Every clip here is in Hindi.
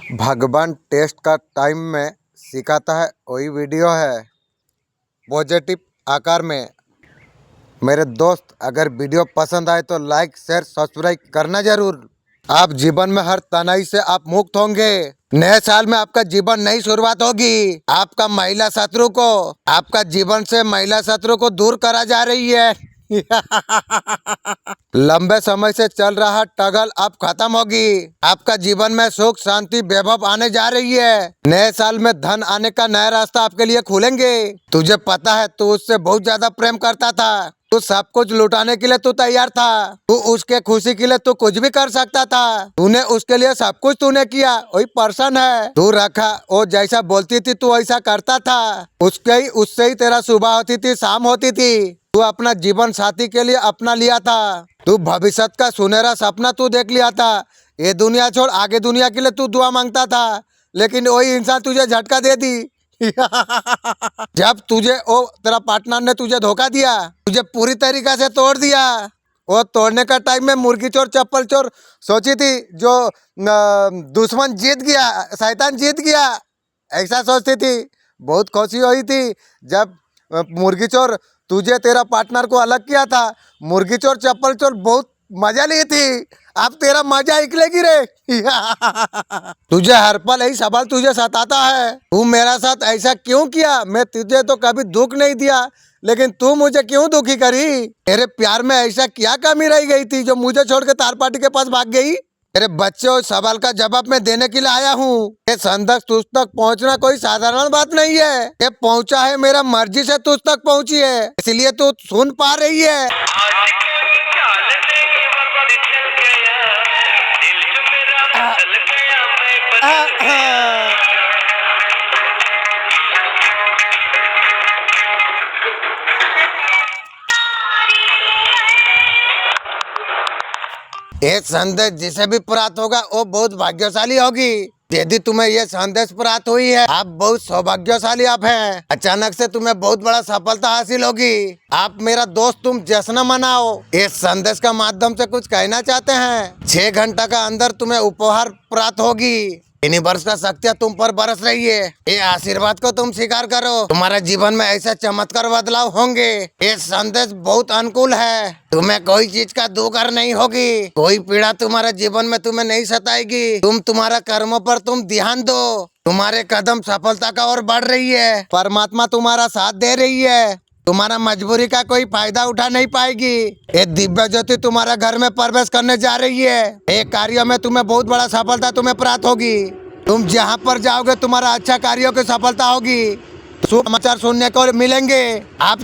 भगवान टेस्ट का टाइम में सिखाता है वही वीडियो है पॉजिटिव आकार में। मेरे दोस्त, अगर वीडियो पसंद आए तो लाइक शेयर सब्सक्राइब करना जरूर। आप जीवन में हर तनाव से आप मुक्त होंगे। नए साल में आपका जीवन नई शुरुआत होगी। आपका महिला शत्रु को आपका जीवन से महिला शत्रु को दूर करा जा रही है। लंबे समय से चल रहा टगल अब खत्म होगी। आपका जीवन में सुख शांति वैभव आने जा रही है। नए साल में धन आने का नया रास्ता आपके लिए खुलेंगे। तुझे पता है तू उससे बहुत ज्यादा प्रेम करता था। तू सब कुछ लुटाने के लिए तू तैयार था। तू उसके खुशी के लिए तू कुछ भी कर सकता था। तूने उसके लिए सब कुछ तूने किया। वही पर्सन है तू रखा। वो जैसा बोलती थी तू ऐसा करता था। उससे ही तेरा सुबह होती थी, शाम होती थी। तू अपना जीवन साथी के लिए अपना लिया था। तू भविष्य का सुनहरा सपना तू देख लिया था। ये दुनिया छोड़ आगे दुनिया के लिए तू दुआ मांगता था, लेकिन वही इंसान तुझे झटका दे दी। जब तुझे वो तेरा पार्टनर ने तुझे धोखा दिया, तुझे पूरी तरीके से तोड़ दिया। वो तोड़ने का टाइम में मुर्गी चोर चप्पल चोर सोची थी जो दुश्मन जीत गया, शैतान जीत गया, ऐसा सोचती थी। बहुत खुशी हुई थी जब मुर्गी चोर तुझे तेरा पार्टनर को अलग किया था। मुर्गी चोर चप्पल चोर बहुत मजा ली थी। अब तेरा मजा निकलेगी रे। तुझे हर पल यही सवाल तुझे सताता है, तू मेरा साथ ऐसा क्यों किया? मैं तुझे तो कभी दुख नहीं दिया, लेकिन तू मुझे क्यों दुखी करी? मेरे प्यार में ऐसा क्या कमी रह गई थी जो मुझे छोड़ के तार पार्टी के पास भाग गई? मेरे बच्चे उस सवाल का जवाब मैं देने के लिए आया हूँ। ये संदेश तुझ तक पहुँचना कोई साधारण बात नहीं है। ये पहुँचा है मेरा मर्जी से तुझ तक पहुँची है, इसलिए तू सुन पा रही है। ये संदेश जिसे भी प्राप्त होगा वो बहुत भाग्यशाली होगी। यदि तुम्हें ये संदेश प्राप्त हुई है, आप बहुत सौभाग्यशाली आप हैं। अचानक से तुम्हें बहुत बड़ा सफलता हासिल होगी। आप मेरा दोस्त, तुम जश्न मनाओ। इस संदेश का माध्यम से कुछ कहना चाहते हैं। 6 घंटा का अंदर तुम्हें उपहार प्राप्त होगी। यूनिवर्स का शक्तियाँ तुम पर बरस रही है। ये आशीर्वाद को तुम स्वीकार करो। तुम्हारे जीवन में ऐसा चमत्कार बदलाव होंगे। ये संदेश बहुत अनुकूल है। तुम्हें कोई चीज का दुख नहीं होगी। कोई पीड़ा तुम्हारे जीवन में तुम्हें नहीं सताएगी। तुम्हारा कर्मों पर तुम ध्यान दो। तुम्हारे कदम सफलता का ओर बढ़ रही है। परमात्मा तुम्हारा साथ दे रही है। तुम्हारा मजबूरी का कोई फायदा उठा नहीं पाएगी। एक दिव्य ज्योति तुम्हारा घर में प्रवेश करने जा रही है। एक कार्य में तुम्हें बहुत बड़ा सफलता तुम्हें प्राप्त होगी। तुम जहाँ पर जाओगे तुम्हारा अच्छा कार्यों की सफलता होगी। शुभ समाचार सुनने को मिलेंगे। आप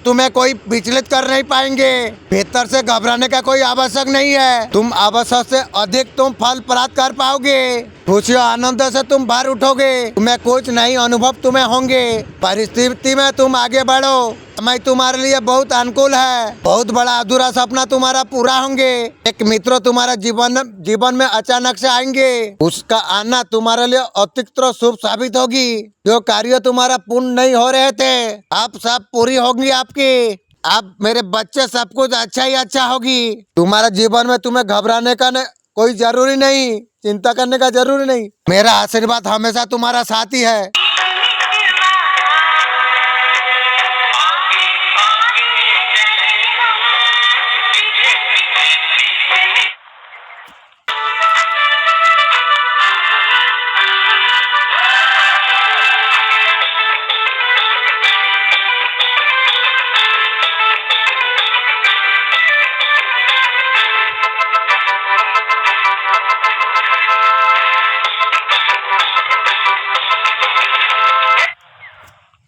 तुम्हें कोई विचलित कर नहीं पाएंगे। भीतर से घबराने का कोई आवश्यक नहीं है। तुम आवश्यक से अधिक तुम फल प्राप्त कर पाओगे। खुशी और आनंद से तुम भर उठोगे। तुम्हें कुछ नई अनुभव तुम्हें होंगे। परिस्थिति में तुम आगे बढ़ो। समय तुम्हारे लिए बहुत अनुकूल है। बहुत बड़ा अधूरा सपना तुम्हारा पूरा होंगे। एक मित्र तुम्हारा जीवन में अचानक से आएंगे। उसका आना तुम्हारे लिए अतिरिक्त शुभ साबित होगी। जो कार्य तुम्हारा पूर्ण नहीं हो रहे थे, अब सब पूरी होंगी आपकी। अब मेरे बच्चे, सब कुछ अच्छा ही अच्छा होगी। तुम्हारे जीवन में तुम्हें घबराने का कोई जरूरी नहीं, चिंता करने का जरूरी नहीं। मेरा आशीर्वाद हमेशा तुम्हारा साथी है।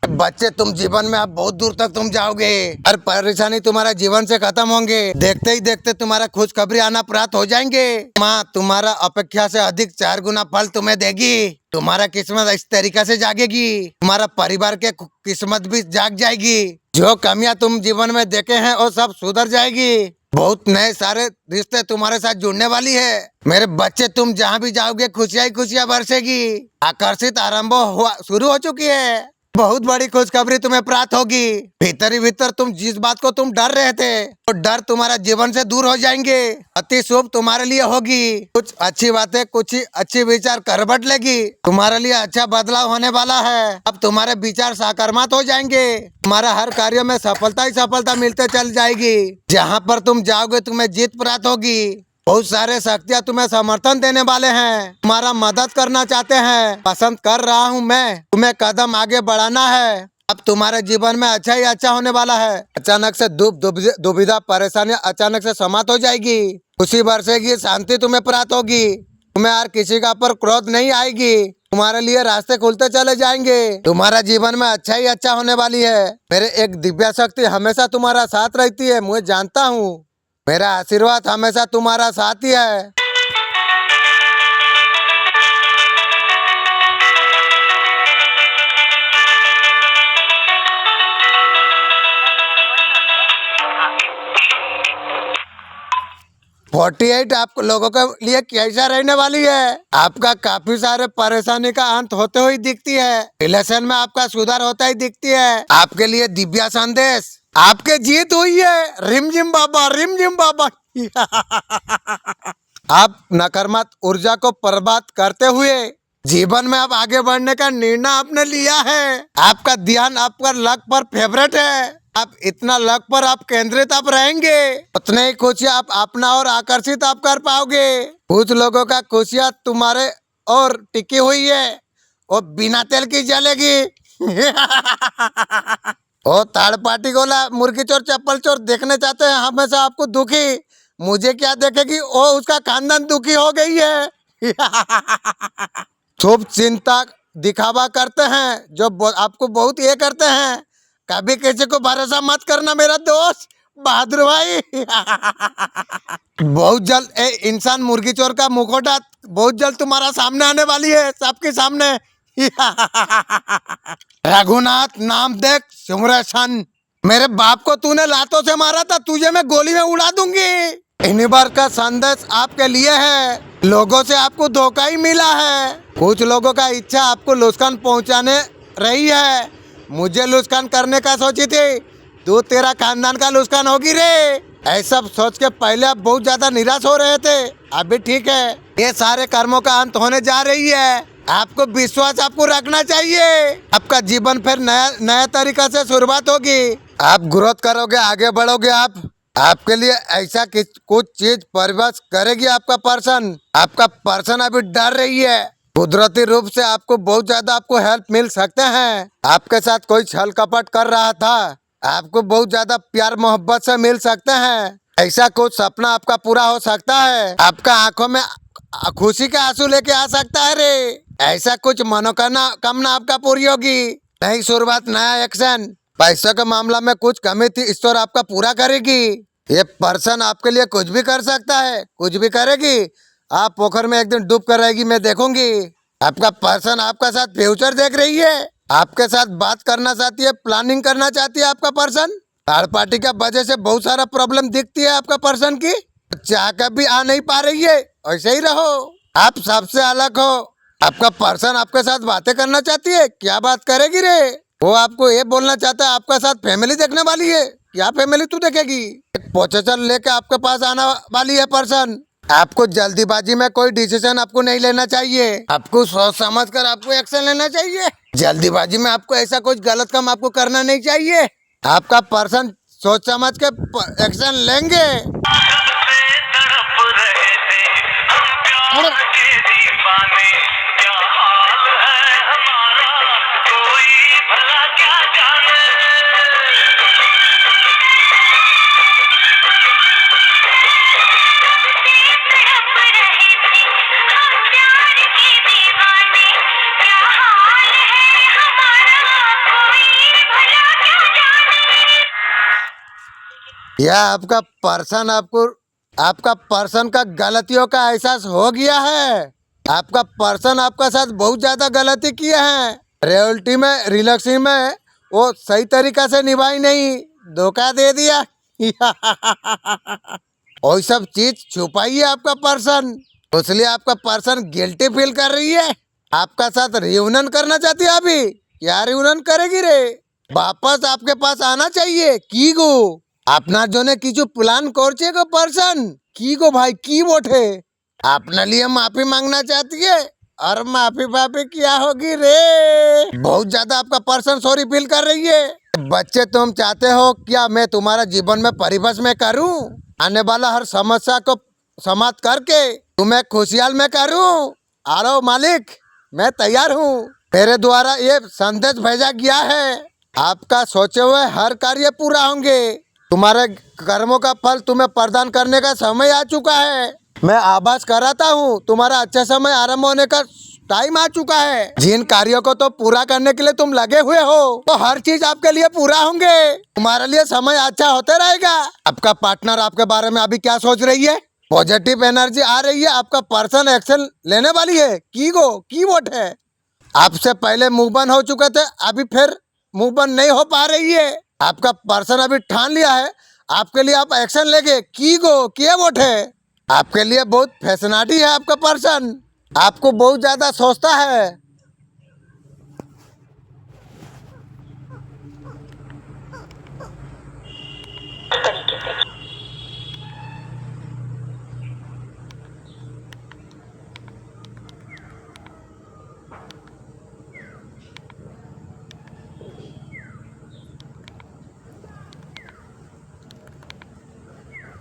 बच्चे, तुम जीवन में अब बहुत दूर तक तुम जाओगे। हर परेशानी तुम्हारा जीवन से खत्म होंगे। देखते ही देखते तुम्हारा खुशखबरी आना प्राप्त हो जाएंगे। माँ तुम्हारा अपेक्षा से अधिक 4 गुना फल तुम्हें देगी। तुम्हारा किस्मत इस तरीके से जागेगी। तुम्हारा परिवार के किस्मत भी जाग जाएगी। जो कमियां तुम जीवन में देखे हैं वो सब सुधर जाएगी। बहुत नए सारे रिश्ते तुम्हारे साथ जुड़ने वाली है। मेरे बच्चे, तुम जहाँ भी जाओगे खुशियाँ ही खुशियाँ बरसेगी। आकर्षित आरंभ शुरू हो चुकी है। बहुत बड़ी खुशखबरी तुम्हें प्राप्त होगी। भीतर ही भीतर तुम जिस बात को तुम डर रहे थे, तो डर तुम्हारा जीवन से दूर हो जाएंगे। अति शुभ तुम्हारे लिए होगी। कुछ अच्छी बातें, कुछ ही अच्छी विचार करवट लेगी। तुम्हारे लिए अच्छा बदलाव होने वाला है। अब तुम्हारे विचार सकारात्मक हो जाएंगे। तुम्हारा हर कार्य में सफलता ही सफलता मिलते चल जाएगी। जहाँ पर तुम जाओगे तुम्हें जीत प्राप्त होगी। बहुत सारे शक्तियाँ तुम्हें समर्थन देने वाले हैं, तुम्हारा मदद करना चाहते हैं। पसंद कर रहा हूँ मैं, तुम्हें कदम आगे बढ़ाना है। अब तुम्हारे जीवन में अच्छा ही अच्छा होने वाला है। अचानक से दुविधा परेशानियां अचानक से समाप्त हो जाएगी। खुशी बरसेगी, शांति तुम्हें प्राप्त होगी। तुम्हें यार किसी का पर क्रोध नहीं आएगी। तुम्हारे लिए रास्ते खुलते चले जाएंगे। तुम्हारा जीवन में अच्छा ही अच्छा होने वाली है। मेरे एक दिव्य शक्ति हमेशा तुम्हारा साथ रहती है, मुझे जानता हूँ। मेरा आशीर्वाद हमेशा तुम्हारा साथ ही है। फोर्टी एट आप लोगों के लिए कैसा रहने वाली है। आपका काफी सारे परेशानी का अंत होते हुए दिखती है। रिलेशन में आपका सुधार होता ही दिखती है। आपके लिए दिव्य संदेश, आपके जीत हुई है। रिमझिम बाबा, रिमझिम बाबा। आप नकारात्मक ऊर्जा को बर्बाद करते हुए जीवन में आप आगे बढ़ने का निर्णय आपने लिया है। आपका ध्यान आपका लक पर फेवरेट है। आप इतना लक पर आप केंद्रित आप रहेंगे, उतने ही खुशियाँ आप अपना और आकर्षित आप कर पाओगे। कुछ लोगों का खुशियाँ तुम्हारे और टिकी हुई है, वो बिना तेल की जलेगी। ओ थर्ड पार्टी गोला, मुर्गी चोर, चप्पल चोर देखने चाहते हैं हमेशा आपको दुखी। मुझे क्या देखेगी, ओ उसका खानदान दुखी हो गई है। शुभ चिंता दिखावा करते हैं, जो आपको बहुत ये करते हैं। कभी किसी को भरोसा मत करना मेरा दोस्त बहादुर भाई। बहुत जल्द इंसान मुर्गी चोर का मुखौटा बहुत जल्द तुम्हारा सामने आने वाली है, सबके सामने। रघुनाथ नाम देख सिमरन, मेरे बाप को तूने लातों से मारा था, तुझे मैं गोली में उड़ा दूंगी। इन्हीं बार का संदेश आपके लिए है। लोगों से आपको धोखा ही मिला है। कुछ लोगों का इच्छा आपको नुकसान पहुंचाने रही है। मुझे नुकसान करने का सोची थी, तू तेरा खानदान का नुकसान होगी रे। ऐसा सोच के पहले आप बहुत ज्यादा निराश हो रहे थे, अभी ठीक है। ये सारे कर्मों का अंत होने जा रही है। आपको विश्वास आपको रखना चाहिए। आपका जीवन फिर नया नया तरीका से शुरुआत होगी। आप ग्रोथ करोगे, आगे बढ़ोगे। आपके लिए ऐसा कुछ चीज परिवर्तन करेगी आपका पर्सन अभी डर रही है। कुदरती रूप से आपको बहुत ज्यादा आपको हेल्प मिल सकते हैं। आपके साथ कोई छल कपट कर रहा था, आपको बहुत ज्यादा प्यार मोहब्बत से मिल सकते हैं। ऐसा कुछ सपना आपका पूरा हो सकता है। आपका आंखों में खुशी के आंसू लेके आ सकता है रे। ऐसा कुछ मनोकामना आपका पूरी होगी। नई शुरुआत, नया एक्शन। पैसों के मामला में कुछ कमी थी, ईश्वर आपका पूरा करेगी। ये पर्सन आपके लिए कुछ भी कर सकता है, कुछ भी करेगी। आप पोखर में एक दिन डूब कर रहेगी, मैं देखूंगी। आपका पर्सन आपका साथ फ्यूचर देख रही है, आपके साथ बात करना चाहती है, प्लानिंग करना चाहती है। आपका पर्सन थर्ड पार्टी का वजह से बहुत सारा प्रॉब्लम दिखती है आपका पर्सन की, चाह कर भी आ नहीं पा रही है। ऐसे ही रहो, आप सबसे अलग हो। आपका पर्सन आपके साथ बातें करना चाहती है, क्या बात करेगी रे? वो आपको ये बोलना चाहता है आपका साथ फैमिली देखने वाली है। क्या फैमिली तू देखेगी? एक पोजीशन लेके आपके पास आने वाली है पर्सन। आपको जल्दीबाजी में कोई डिसीजन आपको नहीं लेना चाहिए। आपको सोच समझ कर आपको एक्शन लेना चाहिए। जल्दीबाजी में आपको ऐसा कुछ गलत काम आपको करना नहीं चाहिए। आपका पर्सन सोच समझ के एक्शन लेंगे। यह आपका पर्सन का गलतियों का एहसास हो गया है। आपका पर्सन आपका साथ बहुत ज्यादा गलती किए हैं। रियलिटी में, रिलेशन में वो सही तरीका से निभाई नहीं, धोखा दे दिया। और सब चीज छुपाई है आपका पर्सन, इसलिए आपका पर्सन गिल्टी फील कर रही है। आपका साथ रियूनियन करना चाहती है अभी। क्या रिउनन करेगी रे? वापस आपके पास आना चाहिए की गो। अपना जो ने किचु प्लान करछे को पर्सन की गो भाई की बोठे अपने लिए माफी मांगना चाहती है। और माफी माफी क्या होगी रे? बहुत ज्यादा आपका पर्सन सॉरी फील कर रही है। बच्चे तुम चाहते हो क्या मैं तुम्हारा जीवन में परिवेश में करूं? आने वाला हर समस्या को समाप्त करके तुम्हें खुशहाल में करूं? आलो मालिक, मैं तैयार हूँ। मेरे द्वारा ये संदेश भेजा गया है, आपका सोचे हुए हर कार्य पूरा होंगे। तुम्हारे कर्मों का फल तुम्हें प्रदान करने का समय आ चुका है। मैं आभास कराता हूँ तुम्हारा अच्छा समय आरंभ होने का टाइम आ चुका है। जिन कार्यों को तो पूरा करने के लिए तुम लगे हुए हो तो हर चीज आपके लिए पूरा होंगे। तुम्हारे लिए समय अच्छा होते रहेगा। आपका पार्टनर आपके बारे में अभी क्या सोच रही है? पॉजिटिव एनर्जी आ रही है। आपका पर्सन एक्शन लेने वाली है की वोट है। आपसे पहले मूव ऑन हो चुके थे, अभी फिर मूव ऑन नहीं हो पा रही है। आपका पर्सन अभी ठान लिया है आपके लिए आप एक्शन लेंगे की वोट है। आपके लिए बहुत फैसिनेटी है आपका पर्सन, आपको बहुत ज्यादा सोचता है।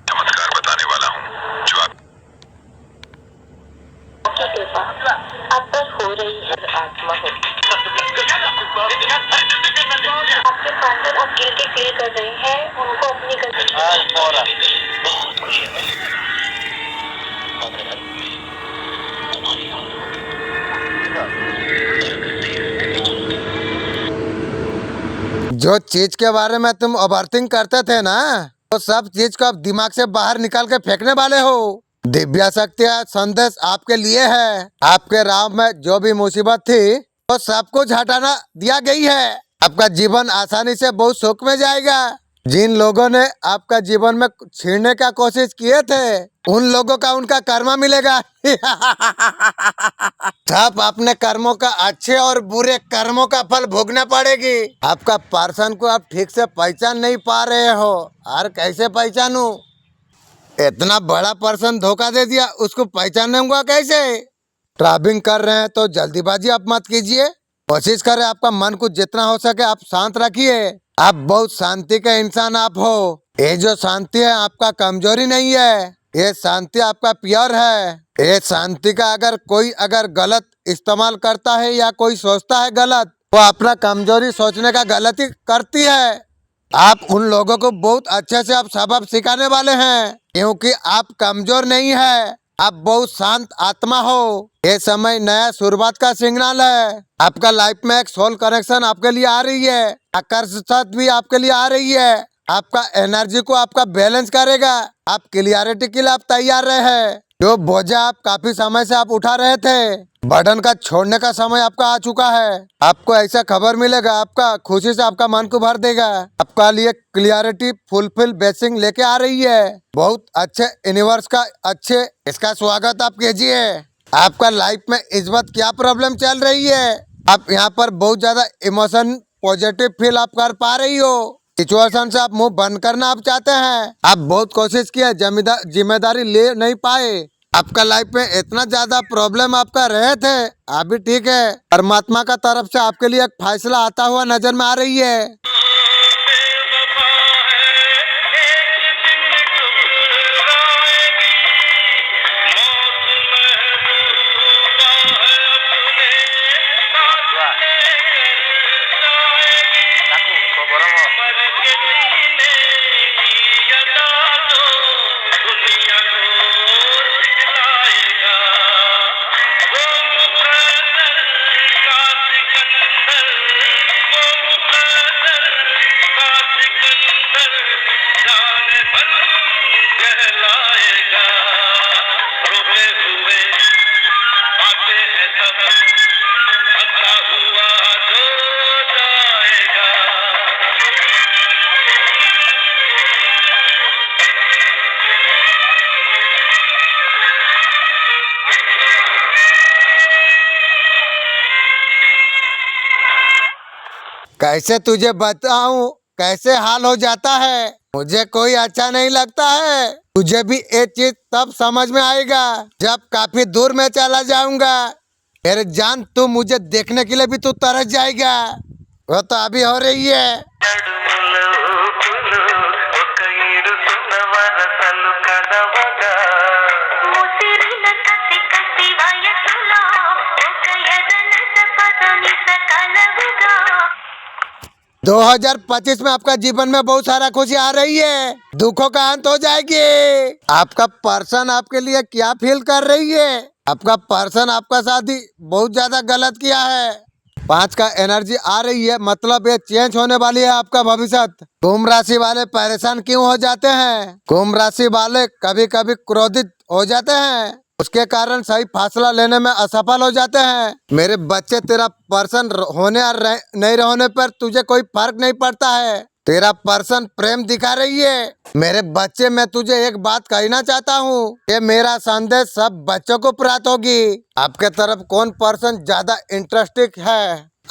चमत्कार बताने वाला हूँ जो आपकी कृपा आप पर हो रही है। आत्मा हो आपके पार्टनर आप गिल्टी फील कर रहे हैं, उनको अपनी गलती जो चीज के बारे में तुम ओवरथिंक करते थे ना, वो सब चीज को अब दिमाग से बाहर निकाल के फेंकने वाले हो। दिव्या शक्ति का संदेश आपके लिए है। आपके राह में जो भी मुसीबत थी वो सब कुछ हटाना दिया गई है। आपका जीवन आसानी से बहुत सुख में जाएगा। जिन लोगों ने आपका जीवन में छीनने का कोशिश किए थे उन लोगों का उनका कर्मा मिलेगा। सब अपने कर्मों का अच्छे और बुरे कर्मों का फल भोगना पड़ेगी। आपका पर्सन को आप ठीक से पहचान नहीं पा रहे हो। और कैसे पहचानूं? इतना बड़ा पर्सन धोखा दे दिया, उसको पहचानूंगा कैसे? ट्रैवलिंग कर रहे हैं तो जल्दीबाजी आप मत कीजिए। कोशिश करें आपका मन को जितना हो सके आप शांत रखिए। आप बहुत शांति का इंसान आप हो। ये जो शांति है आपका कमजोरी नहीं है, ये शांति आपका प्यार है। ये शांति का अगर गलत इस्तेमाल करता है या कोई सोचता है गलत, वो अपना कमजोरी सोचने का गलती करती है। आप उन लोगों को बहुत अच्छे से आप सबक सिखाने वाले हैं, क्योंकि आप कमजोर नहीं है, आप बहुत शांत आत्मा हो। ये समय नया शुरुआत का सिग्नल है। आपका लाइफ में एक सोल कनेक्शन आपके लिए आ रही है, आकर्षण भी आपके लिए आ रही है। आपका एनर्जी को आपका बैलेंस करेगा। आप क्लियरिटी के लिए आप तैयार रहे। जो बोझा आप काफी समय से आप उठा रहे थे, बर्डन का छोड़ने का समय आपका आ चुका है। आपको ऐसा खबर मिलेगा, आपका खुशी से आपका मन को भर देगा। आपका लिए क्लियरिटी फुलफिल ब्लेसिंग लेके आ रही है। बहुत अच्छे यूनिवर्स का अच्छे इसका स्वागत आप कीजिए। आपका लाइफ में इस वक्त क्या प्रॉब्लम चल रही है? आप यहाँ पर बहुत ज्यादा इमोशन पॉजिटिव फील आप कर पा रही हो। सिचुएशन से आप मुंह बंद करना आप चाहते हैं। आप बहुत कोशिश किए, जिम्मेदारी ले नहीं पाए। आपका लाइफ में इतना ज्यादा प्रॉब्लम आपका रहे थे, अभी ठीक है। परमात्मा का तरफ से आपके लिए एक फैसला आता हुआ नजर में आ रही है। कैसे तुझे बताऊं कैसे हाल हो जाता है। मुझे कोई अच्छा नहीं लगता है। तुझे भी ये चीज तब समझ में आएगा जब काफी दूर में चला जाऊंगा। मेरे जान तू मुझे देखने के लिए भी तू तरस जाएगा। वो तो अभी हो रही है। ముసిరిన కసి కసి వయసులో ఒక ఎదన పదని సకలవుగా 2025 में आपका जीवन में बहुत सारा खुशी आ रही है। दुखों का अंत हो जाएगी। आपका पर्सन आपके लिए क्या फील कर रही है। आपका पर्सन आपका साथ ही बहुत ज्यादा गलत किया है। 5 का एनर्जी आ रही है, मतलब ये चेंज होने वाली है आपका भविष्य। कुंभ राशि वाले परेशान क्यों हो जाते हैं। कुंभ राशि वाले कभी कभी क्रोधित हो जाते हैं, उसके कारण सही फैसला लेने में असफल हो जाते हैं। मेरे बच्चे तेरा पर्सन होने और नहीं होने पर तुझे कोई फर्क नहीं पड़ता है। तेरा पर्सन प्रेम दिखा रही है। मेरे बच्चे मैं तुझे एक बात कहना चाहता हूँ, ये मेरा संदेश सब बच्चों को प्राप्त होगी। आपके तरफ कौन पर्सन ज्यादा इंटरेस्टेड है।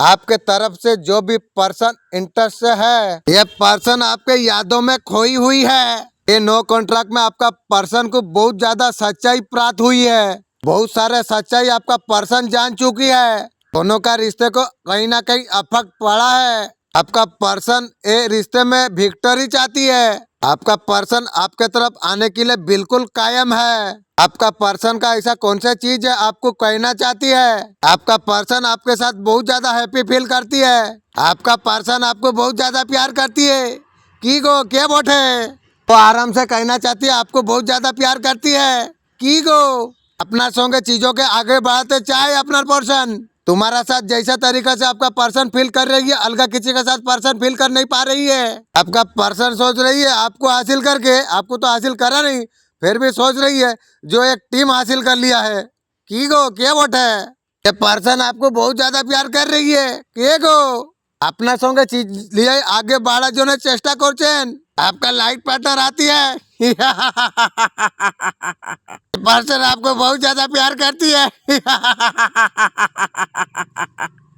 आपके तरफ से जो भी पर्सन इंटरेस्ट से है, ये पर्सन आपके यादों में खोई हुई है। ये नो कॉन्ट्रैक्ट में आपका पर्सन को बहुत ज्यादा सच्चाई प्राप्त हुई है। बहुत सारे सच्चाई आपका पर्सन जान चुकी है। दोनों का रिश्ते को कहीं ना कहीं अफक पड़ा है। आपका पर्सन ये रिश्ते में विक्ट्री चाहती है। आपका पर्सन आपके तरफ आने के लिए बिल्कुल कायम है। आपका पर्सन का ऐसा कौन सा चीज है आपको कहना चाहती है। आपका पर्सन आपके साथ बहुत ज्यादा हैप्पी फील करती है। आपका पर्सन आपको बहुत ज्यादा प्यार करती है। की गो क्या बोटे वो आराम से कहना चाहती है, आपको बहुत ज्यादा प्यार करती है। की गो अपना संगे चीजों के आगे बढ़ाते चाहे अपना पर्सन तुम्हारा साथ जैसा तरीका से आपका पर्सन फील कर रही है, अलग किसी के साथ पर्सन फील कर नहीं पा रही है। आपका पर्सन सोच रही है आपको हासिल करके, आपको तो हासिल करा नहीं, फिर भी सोच रही है जो एक टीम हासिल कर लिया है। की गो क्या बोट है ये पर्सन आपको बहुत ज्यादा प्यार कर रही है। के गो अपना संगे चीज लिए आगे बढ़ा जो चेष्टा करছেন। आपका लाइट पार्टनर आती है। पर्सन आपको बहुत ज्यादा प्यार करती है।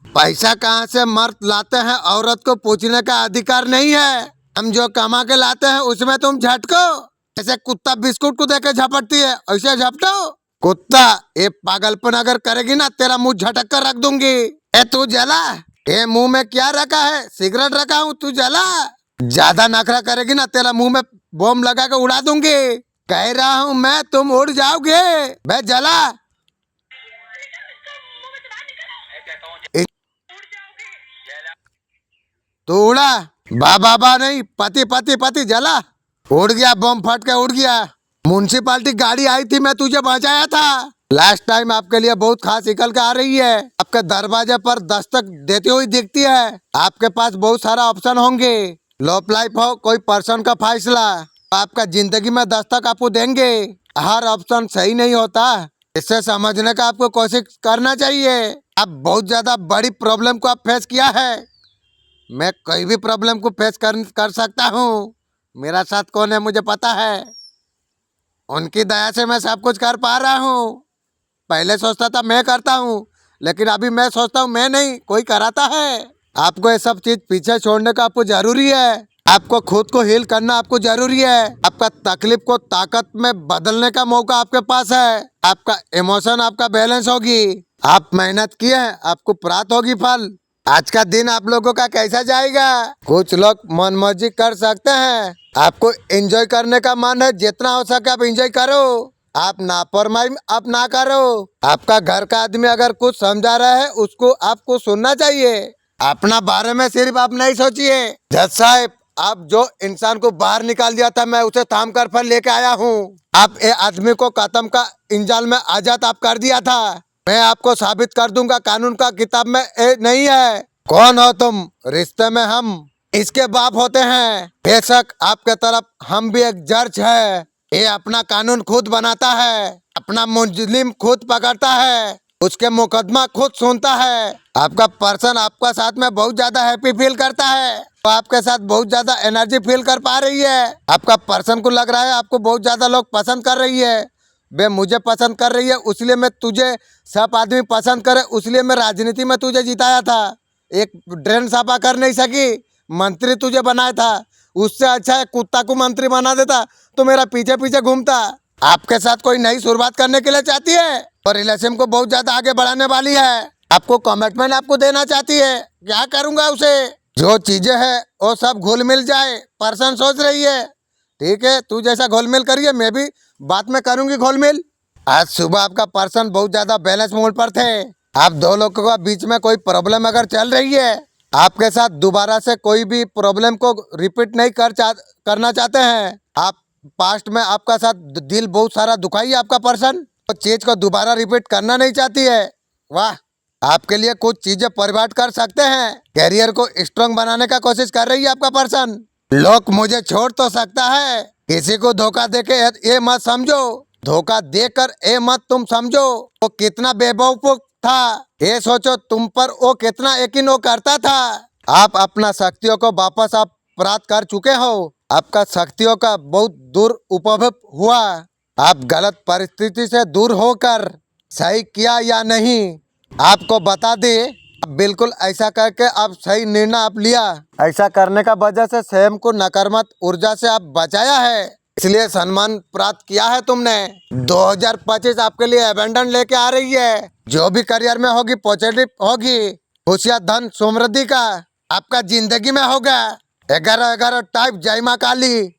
पैसा कहाँ से मर्द लाते हैं औरत को पूछने का अधिकार नहीं है। हम जो कमा के लाते हैं उसमें तुम झटको। जैसे कुत्ता बिस्कुट को देके झपटती है ऐसे झपटो। कुत्ता ये पागलपन अगर करेगी ना तेरा मुंह झटक कर रख दूंगी। ए तू जला, ये मुंह में क्या रखा है, सिगरेट रखा हूँ, तू जला। ज्यादा नखरा करेगी ना तेरा मुंह में बम लगा के उड़ा दूंगी। कह रहा हूँ मैं, तुम उड़ जाओगे। मैं जला तू उड़ा। बा नहीं, पति पति पति जला। उड़ गया, बम फट के उड़ गया। म्युनिसिपालिटी गाड़ी आई थी, मैं तुझे बचाया था। लास्ट टाइम आपके लिए बहुत खास निकल के आ रही है। आपके दरवाजे पर दस्तक देती हुई दिखती है। आपके पास बहुत सारा ऑप्शन होंगे। लव लाइफ हो, कोई पर्सन का फैसला, आपका जिंदगी में दस्तक आपको देंगे। हर ऑप्शन सही नहीं होता, इससे समझने का आपको कोशिश करना चाहिए। आप बहुत ज्यादा बड़ी प्रॉब्लम को आप फेस किया है। मैं कोई भी प्रॉब्लम को फेस कर सकता हूँ। मेरा साथ कौन है मुझे पता है। उनकी दया से मैं सब कुछ कर पा रहा हूँ। पहले सोचता था मैं करता हूँ, लेकिन अभी मैं सोचता हूँ मैं नहीं, कोई कराता है। आपको ये सब चीज पीछे छोड़ने का आपको जरूरी है। आपको खुद को हील करना आपको जरूरी है। आपका तकलीफ को ताकत में बदलने का मौका आपके पास है। आपका इमोशन आपका बैलेंस होगी। आप मेहनत किए हैं, आपको प्राप्त होगी फल। आज का दिन आप लोगों का कैसा जाएगा। कुछ लोग मनमर्जी कर सकते हैं। आपको एंजॉय करने का मन है, जितना हो सके आप एंजॉय करो। आप नापरवाही आप ना करो। आपका घर का आदमी अगर कुछ समझा रहा है उसको आपको सुनना चाहिए। अपना बारे में सिर्फ आप नहीं सोचिए। जज साहब, आप जो इंसान को बाहर निकाल दिया था, मैं उसे थाम कर फिर लेके आया हूँ। आप ये आदमी को कत्म का इंजाल में आजाद आप कर दिया था। मैं आपको साबित कर दूंगा, कानून का किताब में ये नहीं है। कौन हो तुम, रिश्ते में हम इसके बाप होते हैं। बेशक आपके तरफ हम भी एक जज है। ये अपना कानून खुद बनाता है, अपना मुजरिम खुद पकड़ता है, उसके मुकदमा खुद सुनता है। आपका पर्सन आपका साथ में बहुत ज्यादा हैप्पी फील करता है, तो आपके साथ बहुत ज्यादा एनर्जी फील कर पा रही है। आपका पर्सन को लग रहा है आपको बहुत ज्यादा लोग पसंद कर रही है। बे मुझे पसंद कर रही है, इसलिए मैं तुझे सब आदमी पसंद करे, इसलिए मैं राजनीति में तुझे जिताया था। एक ड्रेन साफा कर नहीं सकी, मंत्री तुझे बनाया था। उससे अच्छा है कुत्ता को मंत्री बना देता तो मेरा पीछे पीछे घूमता। आपके साथ कोई नई शुरुआत करने के लिए चाहती है और रिलेशन को बहुत ज्यादा आगे बढ़ाने वाली है। आपको कमिटमेंट आपको देना चाहती है, क्या करूंगा उसे? जो चीजें है वो सब घुल मिल जाए, पर्सन सोच रही है। ठीक है, तू जैसा घोल मिल करिए, मैं भी बात में करूंगी घोल मिल। आज सुबह आपका पर्सन बहुत ज्यादा बैलेंस मूड पर थे। आप दो लोगों के बीच में कोई प्रॉब्लम अगर चल रही है, आपके साथ दोबारा से कोई भी प्रॉब्लम को रिपीट नहीं करना चाहते हैं। आप पास्ट में आपका साथ दिल बहुत सारा दुखाई है आपका पर्सन, तो चीज को दोबारा रिपीट करना नहीं चाहती है। वाह, आपके लिए कुछ चीजें परिवर्तन कर सकते हैं। कैरियर को स्ट्रांग बनाने का कोशिश कर रही है आपका पर्सन। लोग मुझे छोड़ तो सकता है, किसी को धोखा देके ये मत समझो, धोखा देकर ये मत तुम समझो वो कितना बेवकूफ था। ये सोचो तुम पर वो कितना यकीन वो करता था। आप अपना शक्तियों को वापस आप प्राप्त कर चुके हो। आपका शक्तियों का बहुत दूर उपभोग हुआ। आप गलत परिस्थिति से दूर होकर सही किया या नहीं आपको बता दे। बिल्कुल ऐसा करके आप सही निर्णय आप लिया। ऐसा करने का वजह से स्वयं को नकारात्मक ऊर्जा से आप बचाया है, इसलिए सम्मान प्राप्त किया है तुमने। 2025 आपके लिए अबंडन लेके आ रही है। जो भी करियर में होगी पॉजिटिव होगी, खुशियाँ धन समृद्धि का आपका जिंदगी में होगा। 11-11 टाइप जय माँ काली।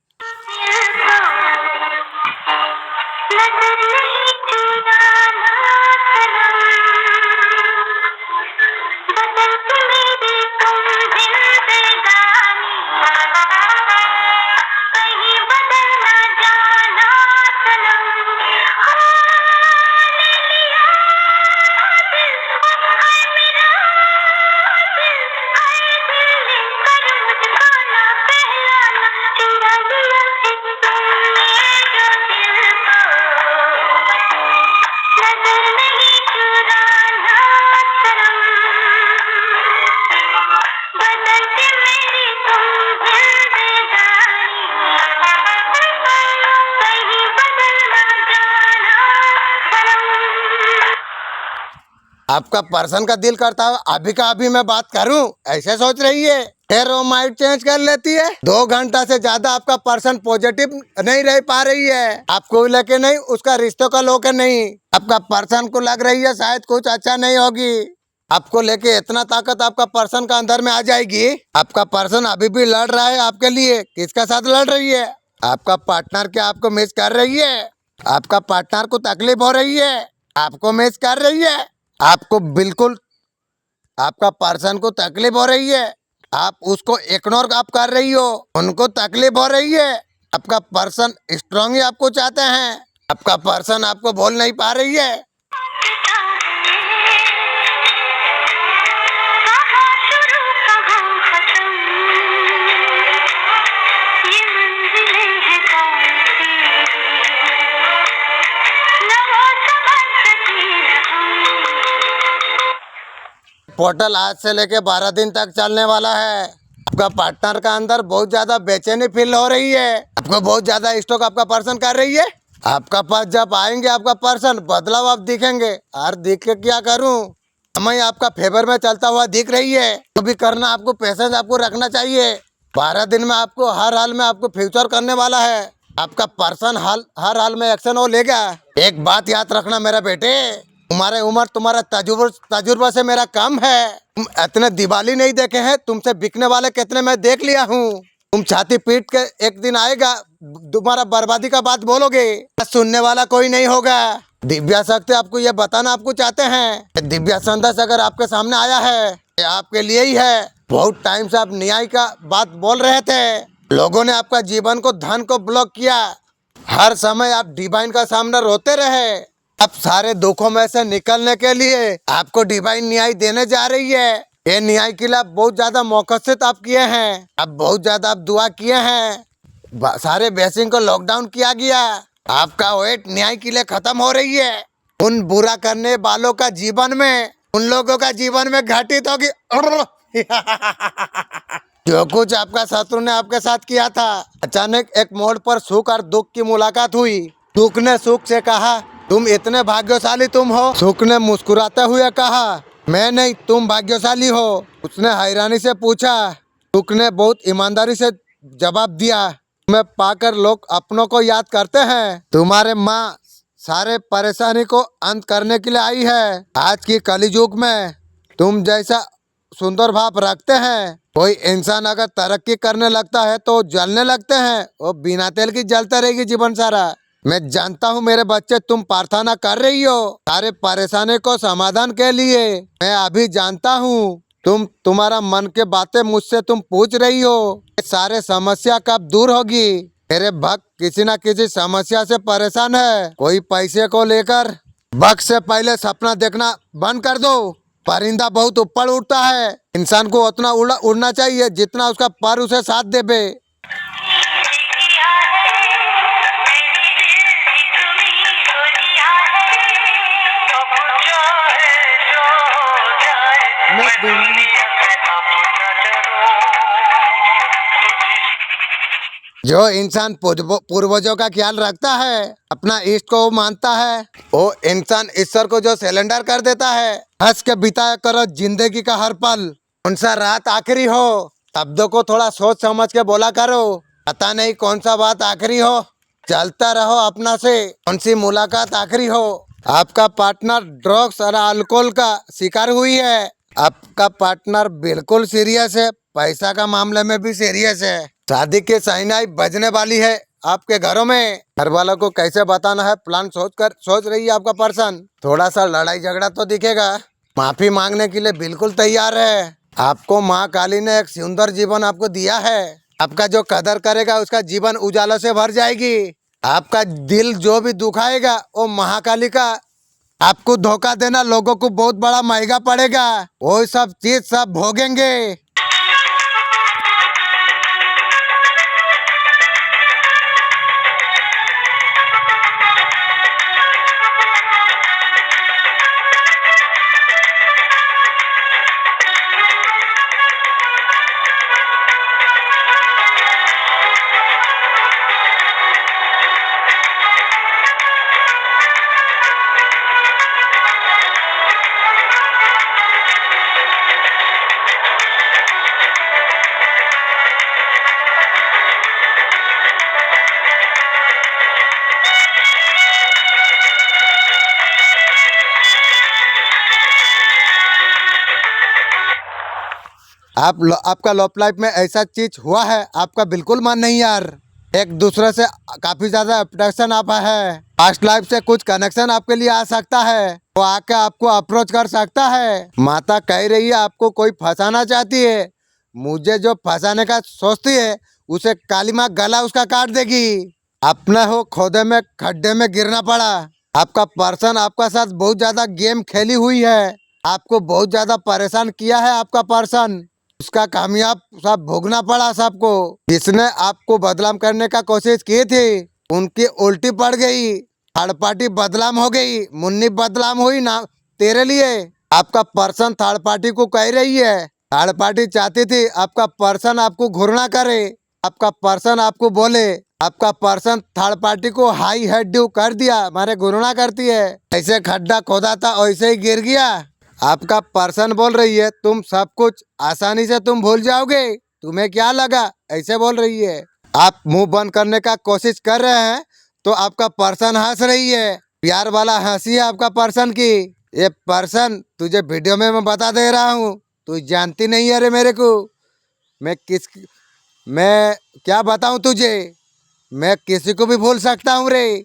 आपका पर्सन का दिल करता है अभी का अभी मैं बात करूं, ऐसे सोच रही है। फिर वो माइंड चेंज कर लेती है। 2 घंटा से ज्यादा आपका पर्सन पॉजिटिव नहीं रह पा रही है। आपको लेके नहीं, उसका रिश्तों का लेके नहीं। आपका पर्सन को लग रही है शायद कुछ अच्छा नहीं होगी। आपको लेके इतना ताकत आपका पर्सन का अंदर में आ जाएगी। आपका पर्सन अभी भी लड़ रहा है आपके लिए। किसका साथ लड़ रही है? आपका पार्टनर क्या आपको मिस कर रही है? आपका पार्टनर को तकलीफ हो रही है, आपको मिस कर रही है। आपको बिल्कुल आपका पर्सन को तकलीफ हो रही है, आप उसको इग्नोर आप कर रही हो, उनको तकलीफ हो रही है। आपका पर्सन स्ट्रांग ही आपको चाहते हैं। आपका पर्सन आपको बोल नहीं पा रही है। पोर्टल आज से लेके 12 दिन तक चलने वाला है। आपका पार्टनर का अंदर बहुत ज्यादा बेचैनी फील हो रही है। आपको बहुत ज्यादा स्टॉक आपका पर्सन कर रही है। आपका पास जब आएंगे आपका पर्सन बदलाव आप दिखेंगे। और दिख के क्या करूं, समय आपका फेवर में चलता हुआ दिख रही है। तो भी करना आपको पेशेंस आपको रखना चाहिए। 12 दिन में आपको हर हाल में आपको फ्यूचर करने वाला है। आपका पर्सन हर हाल में एक्शन वो लेगा। एक बात याद रखना मेरा बेटे, तुम्हारे उम्र तुम्हारा तजुर्बा से मेरा कम है। तुम इतने दिवाली नहीं देखे हैं, तुमसे बिकने वाले कितने मैं देख लिया हूँ। तुम छाती पीट के एक दिन आएगा तुम्हारा बर्बादी का बात बोलोगे, सुनने वाला कोई नहीं होगा। दिव्या शक्ति आपको ये बताना आपको चाहते हैं, दिव्या संदेश अगर आपके सामने आया है ये आपके लिए ही है। बहुत टाइम से आप न्याय का बात बोल रहे थे, लोगों ने आपका जीवन को धन को ब्लॉक किया। हर समय आप डिवाइन का सामने रोते रहे। अब सारे दुखों में से निकलने के लिए आपको डिवाइन न्याय देने जा रही है। ये न्याय के लिए आप बहुत ज्यादा मौकसित आप किए हैं, अब बहुत ज्यादा आप दुआ किए हैं, सारे ब्लेसिंग को लॉकडाउन किया गया। आपका वेट न्याय के लिए खत्म हो रही है। उन बुरा करने वालों का जीवन में, उन लोगों का जीवन में घटित होगी। जो कुछ आपका शत्रु ने आपके साथ किया था, अचानक एक मोड़ पर सुख और दुख की मुलाकात हुई। दुख ने सुख से कहा तुम इतने भाग्यशाली तुम हो। सुख ने मुस्कुराते हुए कहा मैं नहीं, तुम भाग्यशाली हो। उसने हैरानी से पूछा। सुख ने बहुत ईमानदारी से जवाब दिया। तुम्हें पाकर लोग अपनों को याद करते हैं। तुम्हारे माँ सारे परेशानी को अंत करने के लिए आई है। आज की कलयुग में तुम जैसा सुंदर भाव रखते हैं। कोई इंसान अगर तरक्की करने लगता है तो जलने लगते हैं। वो बिना तेल की जलता रहेगी जीवन सारा। मैं जानता हूँ मेरे बच्चे, तुम प्रार्थना कर रही हो सारे परेशानी को समाधान के लिए। मैं अभी जानता हूँ तुम्हारा मन के बातें मुझसे तुम पूछ रही हो। ये सारे समस्या कब दूर होगी। मेरे भक्त किसी न किसी समस्या से परेशान है। कोई पैसे को लेकर। वक्त से पहले सपना देखना बंद कर दो। परिंदा बहुत ऊपर उड़ता है। इंसान को उतना उड़ना चाहिए जितना उसका पर उसे साथ देवे। जो इंसान पूर्वजों का ख्याल रखता है, अपना इष्ट को मानता है, वो इंसान ईश्वर को जो सिलेंडर कर देता है। हंस के बिताया करो जिंदगी का हर पल। कौन सा रात आखिरी हो, शब्दों को थोड़ा सोच समझ के बोला करो। पता नहीं कौन सा बात आखिरी हो। चलता रहो अपना से। कौन सी मुलाकात आखिरी हो। आपका पार्टनर ड्रग्स और अल्कोहल का शिकार हुई है। आपका पार्टनर बिल्कुल सीरियस है। पैसा का मामले में भी सीरियस है। शादी की शहनाई बजने वाली है आपके घरों में। घर वालों को कैसे बताना है प्लान सोच रही है आपका पर्सन। थोड़ा सा लड़ाई झगड़ा तो दिखेगा। माफी मांगने के लिए बिल्कुल तैयार है। आपको माँ काली ने एक सुंदर जीवन आपको दिया है। आपका जो कदर करेगा उसका जीवन उजालों से भर जाएगी। आपका दिल जो भी दुखाएगा वो महाकाली का आपको धोखा देना लोगों को बहुत बड़ा महंगा पड़ेगा। वो सब चीज सब भोगेंगे। आपका लव लाइफ में ऐसा चीज हुआ है आपका बिल्कुल मन नहीं यार। एक दूसरे से काफी ज्यादा अट्रैक्शन आप है। पास्ट लाइफ से कुछ कनेक्शन आपके लिए आ सकता है। वो आके आपको अप्रोच कर सकता है। माता कह रही है आपको कोई फंसाना चाहती है। मुझे जो फंसाने का सोचती है उसे काली माँ गला उसका काट देगी। अपना हो खोदे में खड्डे में गिरना पड़ा। आपका पर्सन आपका साथ बहुत ज्यादा गेम खेली हुई है। आपको बहुत ज्यादा परेशान किया है आपका पर्सन। उसका कामयाब सब भोगना पड़ा सबको। जिसने आपको बदनाम करने का कोशिश की थी उनकी उल्टी पड़ गई। थर्ड पार्टी बदनाम हो गई। मुन्नी बदनाम हुई ना तेरे लिए। आपका पर्सन थर्ड पार्टी को कह रही है। थर्ड पार्टी चाहती थी आपका पर्सन आपको घृणा करे। आपका पर्सन आपको बोले। आपका पर्सन थर्ड पार्टी को हाई हेड ड्यू कर दिया। मारे घृणा करती है। ऐसे खड्डा खोदा था वैसे ही गिर गया। आपका पर्सन बोल रही है तुम सब कुछ आसानी से तुम भूल जाओगे। तुम्हें क्या लगा, ऐसे बोल रही है। आप मुंह बंद करने का कोशिश कर रहे हैं तो आपका पर्सन हंस रही है। प्यार वाला हंसी है आपका पर्सन की। ये पर्सन तुझे वीडियो में मैं बता दे रहा हूँ। तू जानती नहीं है रे मेरे को। मैं क्या बताऊँ तुझे। मैं किसी को भी भूल सकता हूँ रे।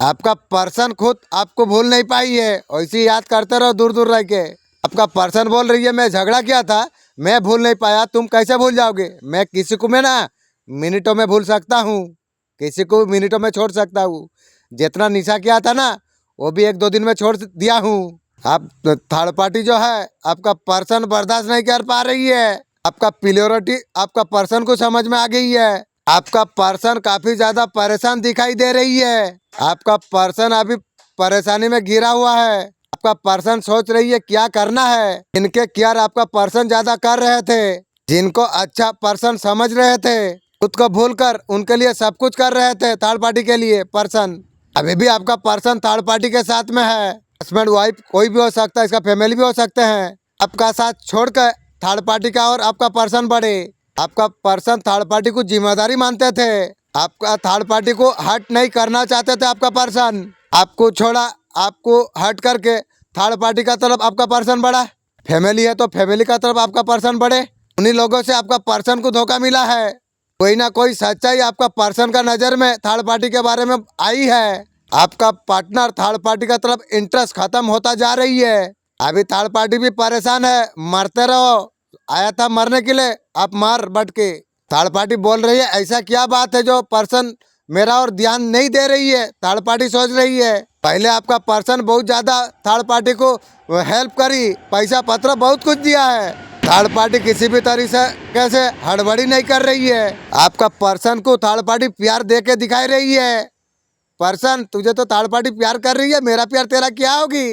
आपका पर्सन खुद आपको भूल नहीं पाई है। ऐसे याद करते रहो दूर दूर रह के। आपका पर्सन बोल रही है मैं झगड़ा किया था, मैं भूल नहीं पाया। तुम कैसे भूल जाओगे। मैं किसी को मैं ना मिनटों में भूल सकता हूँ। किसी को मिनटों में छोड़ सकता हूँ। जितना निशा किया था ना वो भी 1-2 दिन में छोड़ दिया हूँ। आप थर्ड पार्टी जो है आपका पर्सन बर्दाश्त नहीं कर पा रही है। आपका प्रियोरिटी आपका पर्सन को समझ में आ गई है। आपका पर्सन काफी ज्यादा परेशान दिखाई दे रही है। आपका पर्सन अभी परेशानी में घिरा हुआ है। आपका पर्सन सोच रही है क्या करना है। इनके केयर आपका पर्सन ज्यादा कर रहे थे। जिनको अच्छा पर्सन समझ रहे थे खुद को भूलकर उनके लिए सब कुछ कर रहे थे थर्ड पार्टी के लिए पर्सन। अभी भी आपका पर्सन थर्ड पार्टी के साथ में है। हस्बैंड वाइफ कोई भी हो सकता है, इसका फैमिली भी हो सकते हैं। आपका साथ छोड़कर थर्ड पार्टी का और आपका पर्सन बढ़े। आपका पर्सन थर्ड पार्टी को जिम्मेदारी मानते थे, आपका थर्ड पार्टी को हर्ट नहीं करना चाहते थे। आपका पर्सन आपको छोड़ा, आपको हर्ट करके थर्ड पार्टी का तरफ आपका पर्सन बढ़ा। फैमिली है तो फैमिली का तरफ आपका पर्सन बढ़े। उन्हीं लोगों से आपका पर्सन को धोखा मिला है। कोई ना कोई सच्चाई आपका पर्सन का नजर में थर्ड पार्टी के बारे में आई है। आपका पार्टनर थर्ड पार्टी का तरफ इंटरेस्ट खत्म होता जा रही है। अभी थर्ड पार्टी भी परेशान है, मरते रहो, आया था मरने के लिए, आप मार बट के। थर्ड पार्टी बोल रही है ऐसा क्या बात है जो पर्सन मेरा और ध्यान नहीं दे रही है। थर्ड पार्टी सोच रही है पहले आपका पर्सन बहुत ज्यादा थर्ड पार्टी को हेल्प करी, पैसा पत्र बहुत कुछ दिया है। थर्ड पार्टी किसी भी तरीके से हड़बड़ी नहीं कर रही है। आपका पर्सन को थर्ड पार्टी प्यार दे के दिखाई रही है। पर्सन तुझे तो थर्ड पार्टी प्यार कर रही है, मेरा प्यार तेरा क्या होगी,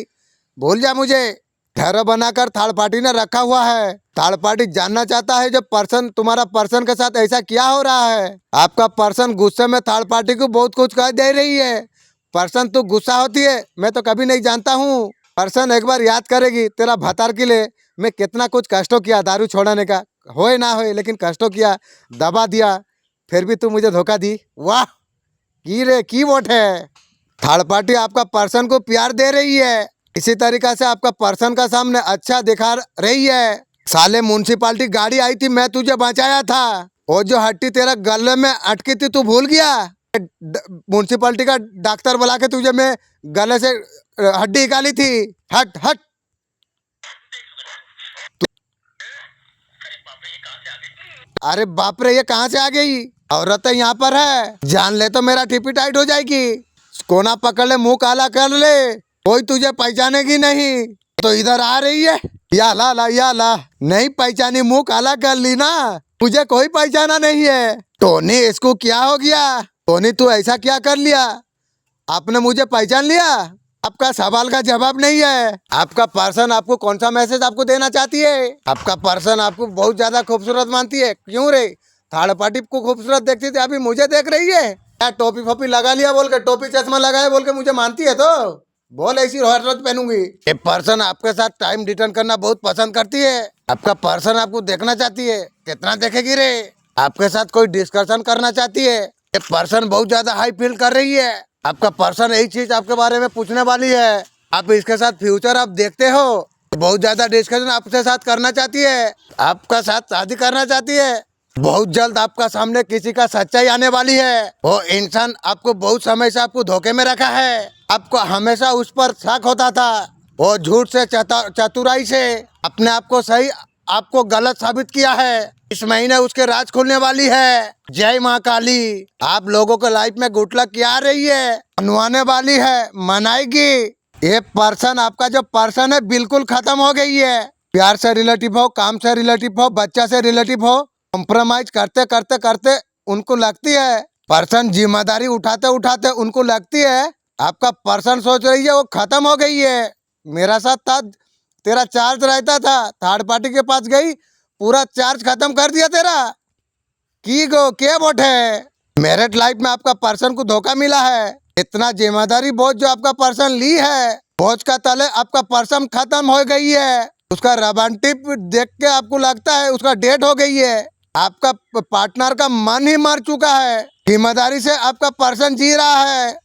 भूल जा मुझे। ठहरो बनाकर थर्ड पार्टी ने रखा हुआ है। थर्ड पार्टी जानना चाहता है जो पर्सन तुम्हारा पर्सन के साथ ऐसा क्या हो रहा है। आपका पर्सन गुस्से में थर्ड पार्टी को बहुत कुछ कह दे रही है। पर्सन तू गुस्सा होती है मैं तो कभी नहीं जानता हूँ। पर्सन एक बार याद करेगी तेरा भतार के लिए मैं कितना कुछ कष्टों किया, दारू छोड़ने का होए ना होए लेकिन कष्टों किया, दबा दिया, फिर भी तू मुझे धोखा दी। वाह की रे की वोट है। थर्ड पार्टी आपका पर्सन को प्यार दे रही है, इसी तरीका से आपका पर्सन का सामने अच्छा दिखा रही है। साले म्यूनसिपालिटी गाड़ी आई थी, मैं तुझे बचाया था। वो जो हड्डी तेरा गले में अटकी थी तू भूल गया। म्यूनसिपालिटी का डॉक्टर बुला के तुझे मैं गले से हड्डी निकाली थी। हट हट। अरे बाप रे ये कहाँ से आ गई, औरत यहाँ पर है, जान ले तो मेरा टिपी टाइट हो जाएगी। कोना पकड़ ले, मुंह काला कर ले, कोई तुझे पहचानेगी नहीं। तो इधर आ रही है, या ला ला या ला, नहीं पहचानी, मुंह काला कर ली ना, मुझे कोई पहचाना नहीं है। टोनी इसको क्या हो गया, टोनी तू ऐसा क्या कर लिया, आपने मुझे पहचान लिया। आपका सवाल का जवाब नहीं है। आपका पर्सन आपको कौन सा मैसेज आपको देना चाहती है। आपका पर्सन आपको बहुत ज्यादा खूबसूरत मानती है, क्यों रे, थर्ड पार्टी को खूबसूरत देखती थी अभी मुझे देख रही है। क्या टोपी फोपी लगा लिया बोल के, टोपी चश्मा लगाया बोल के मुझे मानती है, तो बोल ऐसी हर रोज पहनूंगी। ये पर्सन आपके साथ टाइम रिटर्न करना बहुत पसंद करती है। आपका पर्सन आपको देखना चाहती है, कितना देखेगी रे। आपके साथ कोई डिस्कशन करना चाहती है। ये पर्सन बहुत ज्यादा हाई फील कर रही है। आपका पर्सन यही चीज आपके बारे में पूछने वाली है। आप इसके साथ फ्यूचर आप देखते हो, बहुत ज्यादा डिस्कशन आपके साथ करना चाहती है, आपका साथ शादी करना चाहती है। बहुत जल्द आपका सामने किसी का सच्चाई आने वाली है। वो इंसान आपको बहुत समय से आपको धोखे में रखा है, आपको हमेशा उस पर शक होता था। वो झूठ से चतुराई से अपने आप को सही, आपको गलत साबित किया है। इस महीने उसके राज खुलने वाली है। जय माँ काली। आप लोगों के लाइफ में गुड लक क्या आ रही है, मनवाने वाली है, मनाएगी। ये पर्सन आपका जो पर्सन है बिल्कुल खत्म हो गई है। प्यार से रिलेटिव हो, काम से रिलेटिव हो, बच्चा से रिलेटिव हो, कॉम्प्रोमाइज करते करते करते उनको लगती है, पर्सन जिम्मेदारी उठाते उठाते उनको लगती है आपका पर्सन सोच रही है वो खत्म हो गई है। मेरा साथ था, तेरा चार्ज रहता था, थर्ड पार्टी के पास गई, पूरा चार्ज खत्म कर दिया तेरा। की गो क्या बोट है, मैरिड लाइफ में आपका पर्सन को धोखा मिला है। इतना जिम्मेदारी बोझ जो आपका पर्सन ली है, बोझ का तले आपका पर्सन खत्म हो गई है। उसका रोमांटिक देख के आपको लगता है उसका डेट हो गई है। आपका पार्टनर का मन ही मर चुका है। जिम्मेदारी से आपका पर्सन जी रहा है।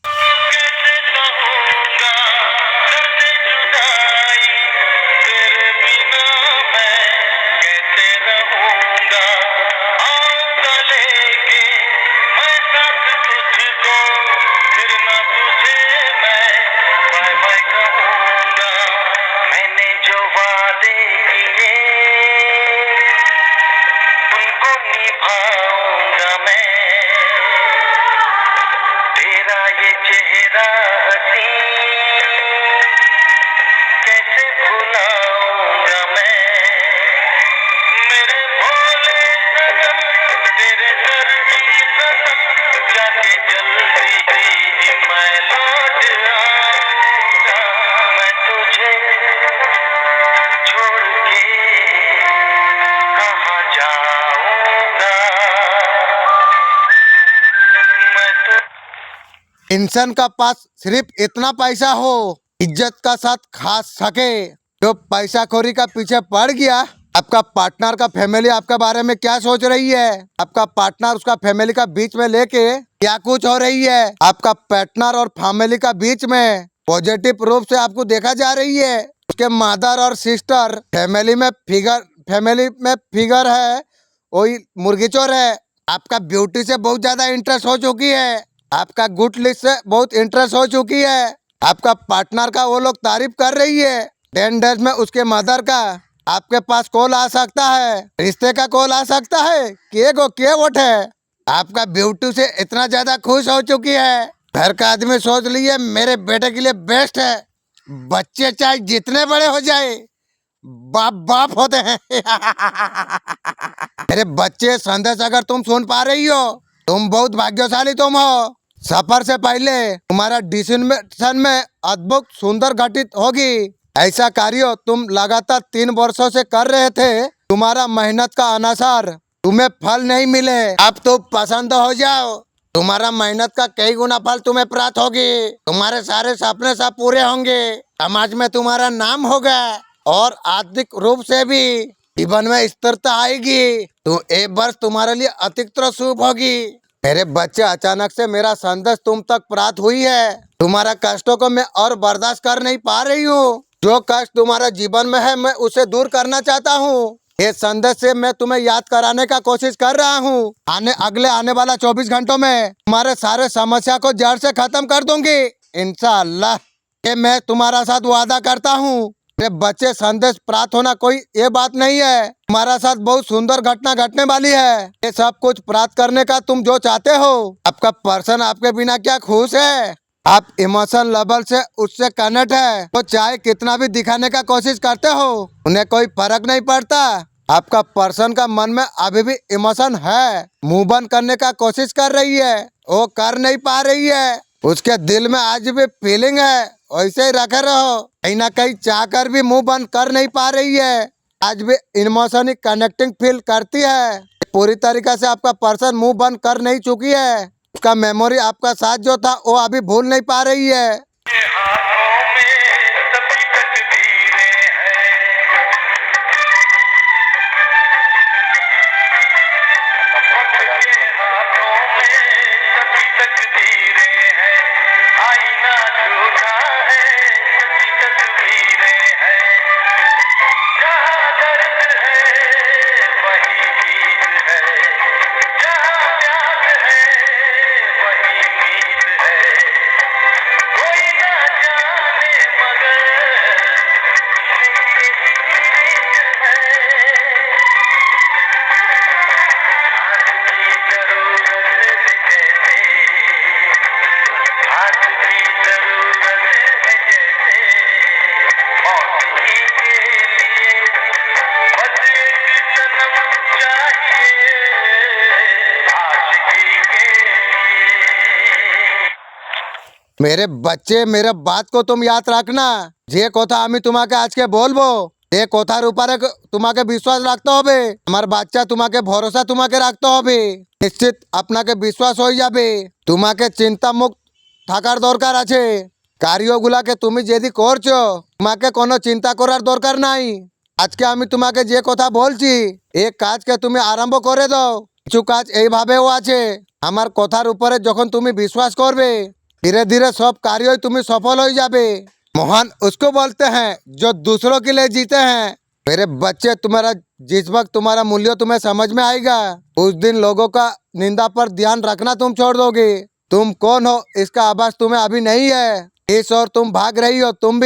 निभाऊंगा मैं तेरा ये चेहरा हसीन, कैसे भुलाऊंगा मैं मेरे भोले सनम, तेरे दर की कसम, जाके जल्दी ही मैं लौट आऊंगा। मैं तुझे छोड़ के कहाँ जाऊंगा, मैं तो इंसान का पास सिर्फ इतना पैसा हो इज्जत का साथ खा सके। जो पैसाखोरी का पीछे पड़ गया, आपका पार्टनर का फैमिली आपके बारे में क्या सोच रही है, आपका पार्टनर उसका फैमिली का बीच में लेके क्या कुछ हो रही है, आपका पार्टनर और फैमिली का बीच में पॉजिटिव रूप से आपको देखा जा रही है। उसके मदर और सिस्टर फैमिली में फिगर है, वही मुर्गी चोर है। आपका ब्यूटी से बहुत ज्यादा इंटरेस्ट हो चुकी है, आपका गुड लिस्ट से बहुत इंटरेस्ट हो चुकी है। आपका पार्टनर का वो लोग तारीफ कर रही है। 10 डेज में उसके मदर का आपके पास कॉल आ सकता है, रिश्ते का कॉल आ सकता है। के वोट है। आपका ब्यूटी से इतना ज्यादा खुश हो चुकी है, घर का आदमी सोच लिए मेरे बेटे के लिए बेस्ट है। बच्चे चाहे जितने बड़े हो जाए, बाप बाप होते हैं। मेरे बच्चे, संदेश अगर तुम सुन पा रही हो, तुम बहुत भाग्यशाली तुम हो। सफर से पहले तुम्हारा डिसीजन में अद्भुत सुंदर घटित होगी। ऐसा कार्य तुम लगातार 3 वर्षों से कर रहे थे। तुम्हारा मेहनत का अनुसार तुम्हें फल नहीं मिले, अब तो पसंद हो जाओ। तुम्हारा मेहनत का कई गुना फल तुम्हें प्राप्त होगी। तुम्हारे सारे सपने सब पूरे होंगे, समाज में तुम्हारा नाम होगा और आर्थिक रूप से भी जीवन में स्थिरता आएगी। तो एक वर्ष तुम्हारे लिए अतिरिक्त शुभ होगी। मेरे बच्चे, अचानक से मेरा संदेश तुम तक प्राप्त हुई है। तुम्हारा कष्टों को मैं और बर्दाश्त कर नहीं पा रही हूँ। जो कष्ट तुम्हारा जीवन में है, मैं उसे दूर करना चाहता हूँ। ये संदेश से मैं तुम्हें याद कराने का कोशिश कर रहा हूँ। आने वाला 24 घंटों में तुम्हारे सारे समस्या को जड़ से खत्म कर दूंगी, इंशाअल्लाह। ये मैं तुम्हारा साथ वादा करता हूँ। मेरे बच्चे, संदेश प्राप्त होना कोई ये बात नहीं है। तुम्हारा साथ बहुत सुंदर घटना घटने वाली है। ये सब कुछ प्राप्त करने का तुम जो चाहते हो, आपका पर्सन आपके बिना क्या खुश है। आप इमोशन लेवल से उससे कनेक्ट है, तो चाहे कितना भी दिखाने का कोशिश करते हो, उन्हें कोई फर्क नहीं पड़ता। आपका पर्सन का मन में अभी भी इमोशन है, मुंह बंद करने का कोशिश कर रही है, वो कर नहीं पा रही है। उसके दिल में आज भी फीलिंग है, वैसे ही रखे रहो। कहीं ना कहीं चाह कर भी मुंह बंद कर नहीं पा रही है, आज भी इमोशनली कनेक्टिंग फील करती है। पूरी तरीके से आपका पर्सन मुंह बंद कर नहीं चुकी है। उसका मेमोरी आपका साथ जो था वो अभी भूल नहीं पा रही है। मेरे बच्चे, मेरे बात को तुम याद रखना। जे कोथा आमी तुम्हाके आज के बोलबो, ये कोथार ऊपर तुम्हाके विश्वास रखते होबे। हमार बच्चा तुम्हाके भरोसा तुम्हाके रखते होबे, निश्चित আপনাকে विश्वास हो जाबे। तुम्हाके चिंता मुक्त থাকার দরকার আছে। কার্যগুলাকে তুমি যদি করছো, তোমাকে কোনো চিন্তা করার দরকার নাই। আজকে আমি তোমাকে যে কথা বলছি, এই কাজকে তুমি আরম্ভ করে দাও। কিছু কাজ এইভাবেও আছে, আমার কথার উপরে যখন তুমি বিশ্বাস করবে, धीरे धीरे सब कार्य तुम्हें सफल हो जाबे। महान उसको बोलते हैं जो दूसरों के लिए जीते हैं। मेरे बच्चे, तुम्हारा जिस वक्त तुम्हारा मूल्य तुम्हें समझ में आएगा, उस दिन लोगों का निंदा पर ध्यान रखना तुम छोड़ दोगे। तुम कौन हो इसका आभास तुम्हें अभी नहीं है। इस और तुम भाग रही हो, तुम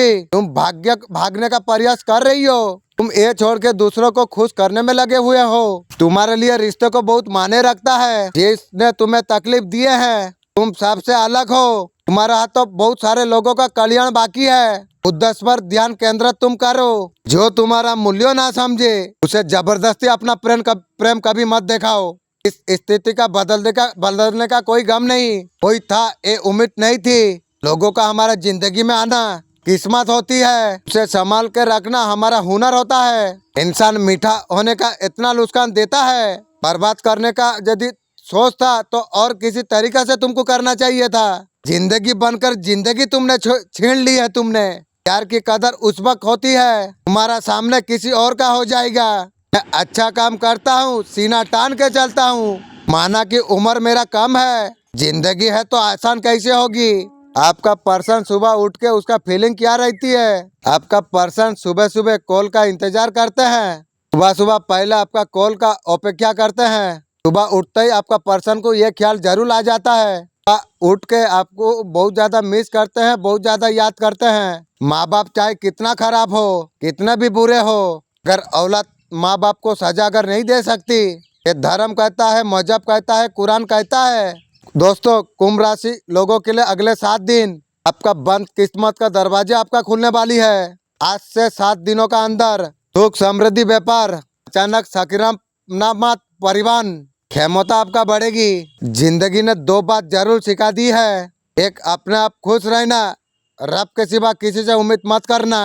भागने का प्रयास कर रही हो। तुम ये छोड़ के दूसरों को खुश करने में लगे हुए हो। तुम्हारे लिए रिश्ते को बहुत मायने रखता है। जिसने तुम्हें तकलीफ दिए हैं, तुम सबसे अलग हो। तुम्हारा हाथ तो बहुत सारे लोगों का कल्याण बाकी है। उद्देश्य पर ध्यान केंद्रित तुम करो। जो तुम्हारा मूल्य ना समझे, उसे जबरदस्ती अपना प्रेम कभी मत दिखाओ। इस स्थिति का बदलने का कोई गम नहीं। कोई था, ये उम्मीद नहीं थी। लोगों का हमारा जिंदगी में आना किस्मत होती है, उसे संभाल के रखना हमारा हुनर होता है। इंसान मीठा होने का इतना नुकसान देता है, बर्बाद करने का यदि सोच था तो और किसी तरीके से तुमको करना चाहिए था। जिंदगी बनकर जिंदगी तुमने छीन ली है। तुमने प्यार की कदर उस वक्त होती है तुम्हारा सामने किसी और का हो जाएगा। मैं अच्छा काम करता हूँ, सीना तान के चलता हूँ। माना कि उम्र मेरा कम है, जिंदगी है तो आसान कैसे होगी। आपका पर्सन सुबह उठ के उसका फीलिंग क्या रहती है। आपका पर्सन सुबह सुबह कॉल का इंतजार करते हैं। सुबह सुबह पहले आपका कॉल का अपेक्षा करते हैं। सुबह उठते ही आपका पर्सन को ये ख्याल जरूर आ जाता है, उठ के आपको बहुत ज्यादा मिस करते हैं, बहुत ज्यादा याद करते हैं। माँ बाप चाहे कितना खराब हो, कितने भी बुरे हो, अगर औलाद माँ बाप को सजा अगर नहीं दे सकती, ये धर्म कहता है, मजहब कहता है, कुरान कहता है। दोस्तों, कुंभ राशि लोगों के लिए अगले 7 दिन आपका बंद किस्मत का दरवाजा आपका खुलने वाली है। आज से 7 दिनों का अंदर सुख समृद्धि व्यापार, अचानक सकीनामात परिवहन क्षमता आपका बढ़ेगी। जिंदगी ने 2 बात जरूर सिखा दी है। एक, अपने आप खुश रहना, रब के सिवा किसी से उम्मीद मत करना।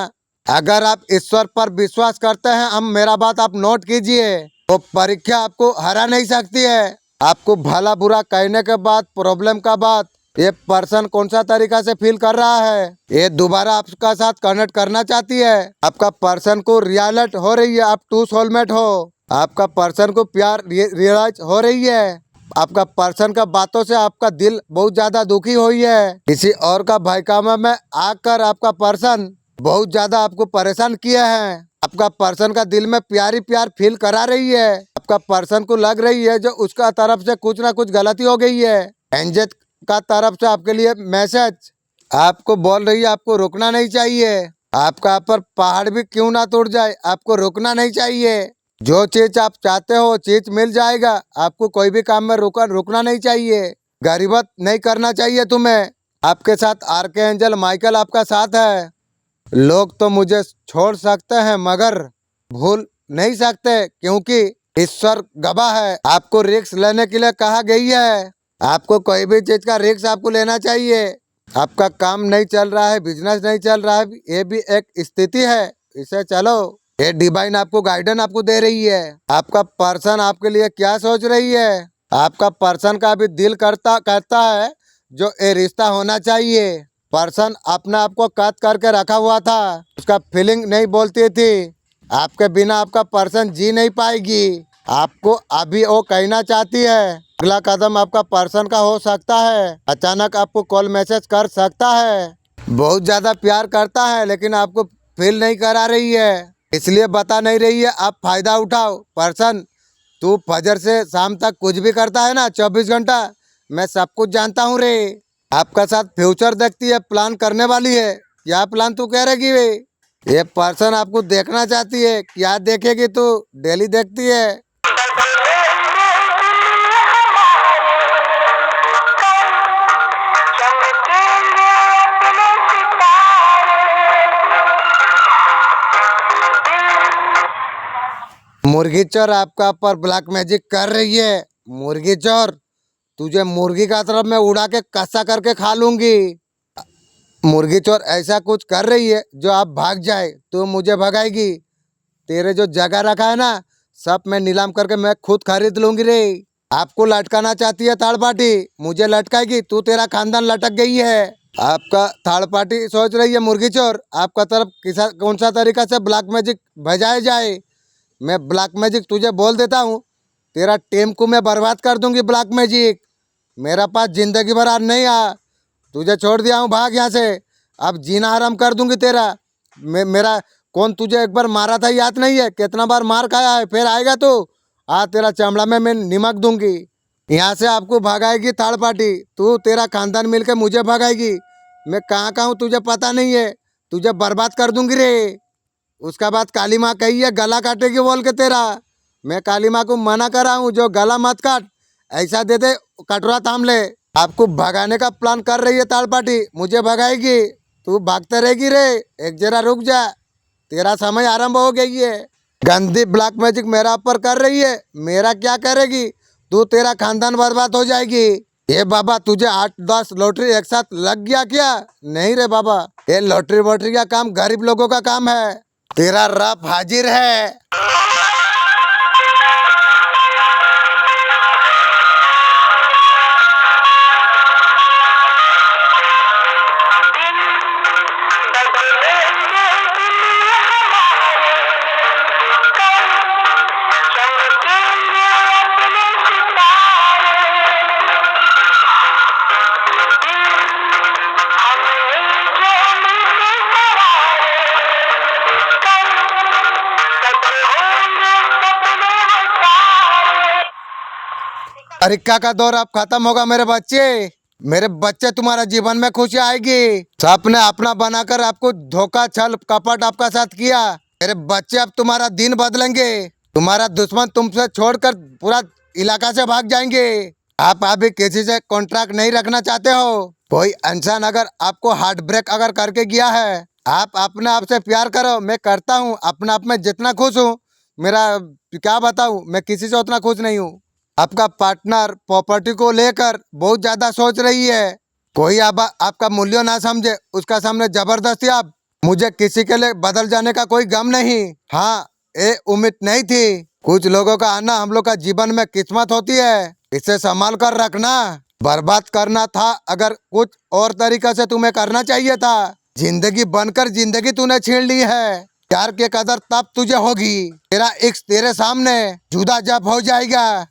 अगर आप ईश्वर पर विश्वास करते हैं, हम मेरा बात आप नोट कीजिए, वो परीक्षा आपको हरा नहीं सकती है। आपको भला बुरा कहने के बाद, प्रॉब्लम का बाद, ये पर्सन कौन सा तरीका से फील कर रहा है, ये दोबारा आपका साथ कनेक्ट करना चाहती है। आपका पर्सन को रियलाइज हो रही है आप 2 सोलमेट हो। आपका पर्सन को प्यार रियलाइज हो रही है। आपका पर्सन का बातों से आपका दिल बहुत ज्यादा दुखी हुई है। किसी और का भयकामा में आकर आपका पर्सन बहुत ज्यादा आपको परेशान किया है। आपका पर्सन का दिल में प्यारी प्यार फील करा रही है। आपका पर्सन को लग रही है जो उसका तरफ से कुछ ना कुछ गलती हो गई है। एंजल का तरफ से आपके लिए मैसेज आपको बोल रही है, आपको रुकना नहीं चाहिए। आपका पर पहाड़ भी क्यों ना टूट जाए, आपको रुकना नहीं चाहिए। जो चीज आप चाहते हो चीज मिल जाएगा। आपको कोई भी काम में रुकना नहीं चाहिए। गरीबत नहीं करना चाहिए तुम्हें। आपके साथ आर्के एंजल माइकल आपका साथ है। लोग तो मुझे छोड़ सकते हैं मगर भूल नहीं सकते, क्योंकि ईश्वर गवाह है। आपको रिस्क लेने के लिए कहा गई है। आपको कोई भी चीज का रिस्क आपको लेना चाहिए। आपका काम नहीं चल रहा है, बिजनेस नहीं चल रहा है, ये भी एक स्थिति है, इसे चलो। ये डिवाइन आपको गाइडेंस आपको दे रही है। आपका पर्सन आपके लिए क्या सोच रही है। आपका पर्सन का भी दिल कहता है जो ये रिश्ता होना चाहिए। पर्सन अपने आप को कट करके रखा हुआ था, उसका फीलिंग नहीं बोलती थी। आपके बिना आपका पर्सन जी नहीं पाएगी। आपको अभी वो कहना चाहती है। अगला कदम आपका पर्सन का हो सकता है। अचानक आपको कॉल मैसेज कर सकता है। बहुत ज्यादा प्यार करता है लेकिन आपको फील नहीं करा रही है, इसलिए बता नहीं रही है। आप फायदा उठाओ। पर्सन, तू फजर से शाम तक कुछ भी करता है ना, 24 घंटा, मैं सब कुछ जानता हूँ रे। आपका साथ फ्यूचर देखती है, प्लान करने वाली है। क्या प्लान तू कह रही वे। ये पर्सन आपको देखना चाहती है। क्या देखेगी तू, डेली देखती है। मुर्गी चोर आपका पर ब्लैक मैजिक कर रही है। मुर्गी चोर, तुझे मुर्गी का तरफ मैं उड़ा के कसा करके खा लूंगी। मुर्गी चोर ऐसा कुछ कर रही है जो आप भाग जाए तो मुझे भगाएगी। तेरे जो जगह रखा है ना, सब मैं नीलाम करके मैं खुद खरीद लूंगी रे। आपको लटकाना चाहती है थर्ड पार्टी, मुझे लटकाएगी, तू तेरा खानदान लटक गई है। आपका थर्ड पार्टी सोच रही है मुर्गी चोर आपका तरफ कौन सा तरीका से ब्लैक मैजिक भेजाया जाए। मैं ब्लैक मैजिक तुझे बोल देता हूँ, तेरा टीम को मैं बर्बाद कर दूंगी। ब्लैक मैजिक मेरा पास जिंदगी भर आज नहीं आ, तुझे छोड़ दिया हूँ, भाग यहाँ से। अब जीना हराम कर दूंगी तेरा। मेरा कौन तुझे एक बार मारा था याद नहीं है, कितना बार मार खाया है, फिर आएगा तू। आज तेरा चमड़ा में मैं निमक दूंगी। यहाँ से आपको भगाएगी थर्ड पार्टी, तू तेरा खानदान मिलके मुझे भगाएगी। मैं कहाँ का हूँ तुझे पता नहीं है, तुझे बर्बाद कर दूंगी रे। उसका बाद काली माँ कही है गला काटेगी बोल के तेरा। मैं काली माँ को मना करा हूँ जो गला मत काट, ऐसा दे दे कटोरा थाम ले। आपको भगाने का प्लान कर रही है थर्ड पार्टी, मुझे भगाएगी, तू भागते रहेगी रे। एक जरा रुक जा, तेरा समय आरंभ हो गई है। गंदी ब्लैक मैजिक मेरा ऊपर कर रही है, मेरा क्या करेगी तू, तेरा खानदान बर्बाद हो जाएगी। ये बाबा तुझे 8-10 लॉटरी एक साथ लग गया क्या। नहीं रे बाबा, ये लॉटरी वॉटरी का काम गरीब लोगों का काम है। तेरा रब हाजिर है। अरिक्का का दौर अब खत्म होगा मेरे बच्चे तुम्हारा जीवन में खुशी आएगी। सबने अपना बनाकर आपको धोखा छल कपट आपका साथ किया। मेरे बच्चे अब तुम्हारा दिन बदलेंगे। तुम्हारा दुश्मन तुमसे छोड़कर पूरा इलाका से भाग जाएंगे। आप अभी किसी से कॉन्ट्रैक्ट नहीं रखना चाहते हो। कोई इंसान अगर आपको हार्ट ब्रेक अगर करके गया है, आप अपने आप से प्यार करो। मैं करता हूँ, अपने आप में जितना खुश हूँ, मेरा क्या बताऊँ, मैं किसी से उतना खुश नहीं हूँ। आपका पार्टनर प्रॉपर्टी को लेकर बहुत ज्यादा सोच रही है। कोई अब आपका मूल्य ना समझे, उसका सामने जबरदस्ती आप मुझे किसी के लिए बदल जाने का कोई गम नहीं। हाँ, ये उम्मीद नहीं थी। कुछ लोगों का आना हम लोग का जीवन में किस्मत होती है, इसे संभाल कर रखना। बर्बाद करना था अगर कुछ और तरीका से तुम्हें करना चाहिए था। जिंदगी बनकर जिंदगी तूने छीन ली है। प्यार की कदर तब तुझे होगी, तेरा इश्क तेरे सामने जुदा जब हो जाएगा।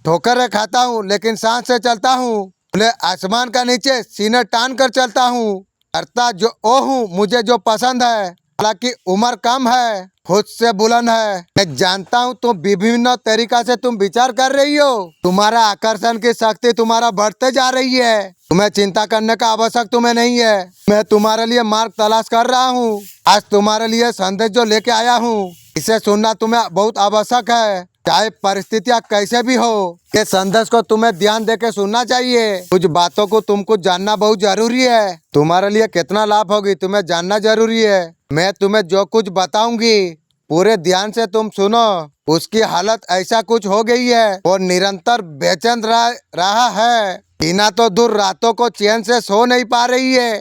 ठोकर खाता हूँ लेकिन सांस से चलता हूँ। खुले आसमान का नीचे सीने तान कर चलता हूँ। करता जो ओ हूँ, मुझे जो पसंद है। हालांकि उम्र कम है, खुद से बुलंद है। मैं जानता हूँ तुम विभिन्न तरीका से तुम विचार कर रही हो। तुम्हारा आकर्षण की शक्ति तुम्हारा बढ़ते जा रही है। तुम्हें चिंता करने का आवश्यक तुम्हें नहीं है। मैं तुम्हारे लिए मार्ग तलाश कर रहा हूँ। आज तुम्हारे लिए संदेश जो लेके आया हूँ, इसे सुनना तुम्हें बहुत आवश्यक है, चाहे परिस्थितियाँ कैसे भी हो। ये संदेश को तुम्हें ध्यान देके सुनना चाहिए। कुछ बातों को तुमको जानना बहुत जरूरी है। तुम्हारे लिए कितना लाभ होगी तुम्हें जानना जरूरी है। मैं तुम्हें जो कुछ बताऊंगी पूरे ध्यान से तुम सुनो। उसकी हालत ऐसा कुछ हो गई है, वो निरंतर बेचैन रहा है। बिना तो दूर रातों को चैन से सो नहीं पा रही है।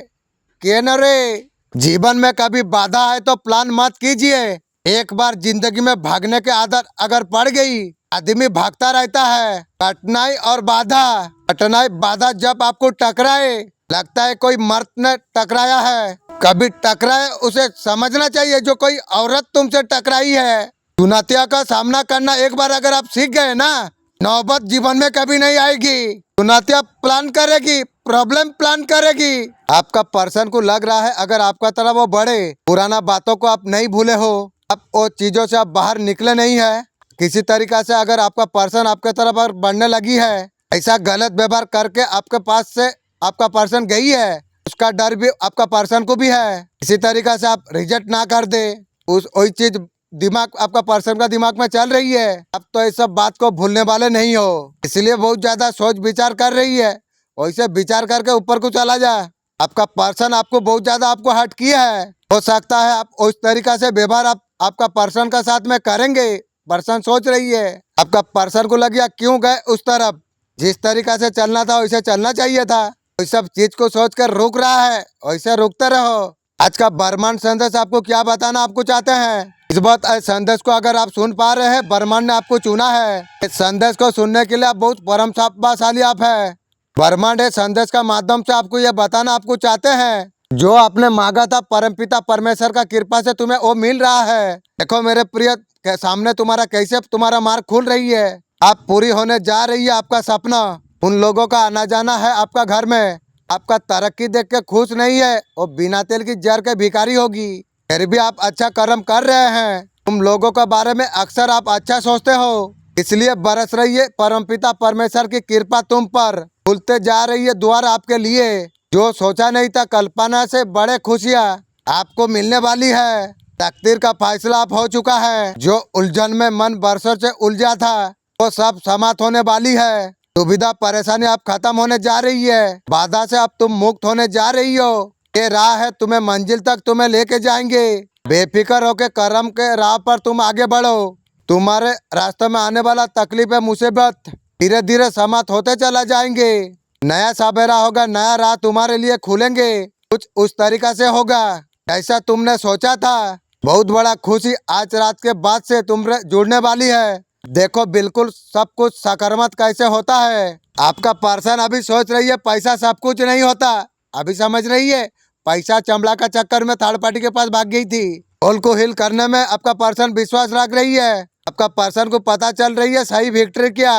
केन रे, जीवन में कभी बाधा है तो प्लान मत कीजिए। एक बार जिंदगी में भागने की आदत अगर पड़ गई, आदमी भागता रहता है। कठिनाई बाधा जब आपको टकराए, लगता है कोई मर्द ने टकराया है। कभी टकराए उसे समझना चाहिए जो कोई औरत तुमसे टकराई है। चुनौतियों का सामना करना एक बार अगर आप सीख गए ना, नौबत जीवन में कभी नहीं आएगी। चुनौतियाँ प्लान करेगी, प्रॉब्लम प्लान करेगी। आपका पर्सन को लग रहा है अगर आपका तरह वो बढ़े, पुराना बातों को आप नहीं भूले हो, अब वो चीजों से आप बाहर निकले नहीं है। किसी तरीका से अगर आपका पर्सन आपके तरफ बढ़ने लगी है, ऐसा गलत व्यवहार करके आपके पास से आपका पर्सन गई है, उसका डर भी आपका पर्सन को भी है। इसी तरीका से आप रिजेक्ट ना कर दे। उस वही चीज दिमाग आपका पर्सन का दिमाग में चल रही है। अब तो इस सब बात को भूलने वाले नहीं हो, इसलिए बहुत ज्यादा सोच विचार कर रही है। वैसे विचार करके ऊपर को चला जा। आपका पर्सन आपको बहुत ज्यादा आपको हर्ट किया है। हो सकता है आप उस तरीका से व्यवहार आपका पर्सन का साथ में करेंगे। पर्सन सोच रही है, आपका पर्सन को लग गया क्यों गए उस तरफ। जिस तरीका से चलना था वैसे चलना चाहिए था। वही सब चीज को सोच कर रुक रहा है, वैसे रुकते रहो। आज का ब्रह्मांड संदेश आपको क्या बताना आपको चाहते हैं, इस बात संदेश को अगर आप सुन पा रहे हैं, ब्रह्मांड ने आपको चुना है। इस संदेश को सुनने के लिए आप बहुत परमशाली आप है। ब्रह्मांड इस संदेश का माध्यम से आपको ये बताना आपको चाहते हैं, जो आपने मांगा था परमपिता परमेश्वर का कृपा से तुम्हें वो मिल रहा है। देखो मेरे प्रिय, के सामने तुम्हारा कैसे तुम्हारा मार्ग खुल रही है। आप पूरी होने जा रही है आपका सपना। उन लोगों का आना जाना है आपका घर में। आपका तरक्की देख के खुश नहीं है, वो बिना तेल की जर के भिखारी होगी। फिर भी आप अच्छा कर्म कर रहे हैं। तुम लोगों के बारे में अक्सर आप अच्छा सोचते हो, इसलिए बरस रही है परमपिता परमेश्वर की कृपा तुम पर। खुलते जा रही है द्वार आपके लिए। जो सोचा नहीं था, कल्पना से बड़े खुशियाँ आपको मिलने वाली है। तकदीर का फैसला आप हो चुका है। जो उलझन में मन बरसों से उलझा था, वो सब समाप्त होने वाली है। दुविधा परेशानी आप खत्म होने जा रही है। बाधा से अब तुम मुक्त होने जा रही हो। ये राह है, तुम्हें मंजिल तक तुम्हें लेके जाएंगे। बेफिक्र होके कर्म के राह पर तुम आगे बढ़ो। तुम्हारे रास्ते में आने वाला तकलीफ है मुसीबत धीरे धीरे समाप्त होते चला जाएंगे। नया सवेरा होगा, नया राह तुम्हारे लिए खुलेंगे। कुछ उस तरीका से होगा जैसा तुमने सोचा था। बहुत बड़ा खुशी आज रात के बाद से तुमसे जुड़ने वाली है। देखो बिल्कुल सब कुछ सकारात्मक कैसे होता है। आपका पर्सन अभी सोच रही है पैसा सब कुछ नहीं होता। अभी समझ रही है, पैसा चमड़ा का चक्कर में थर्ड पार्टी के पास भाग गई थी। ऑल को हिल करने में आपका पर्सन विश्वास रख रही है। आपका पर्सन को पता चल रही है सही विक्ट्री क्या।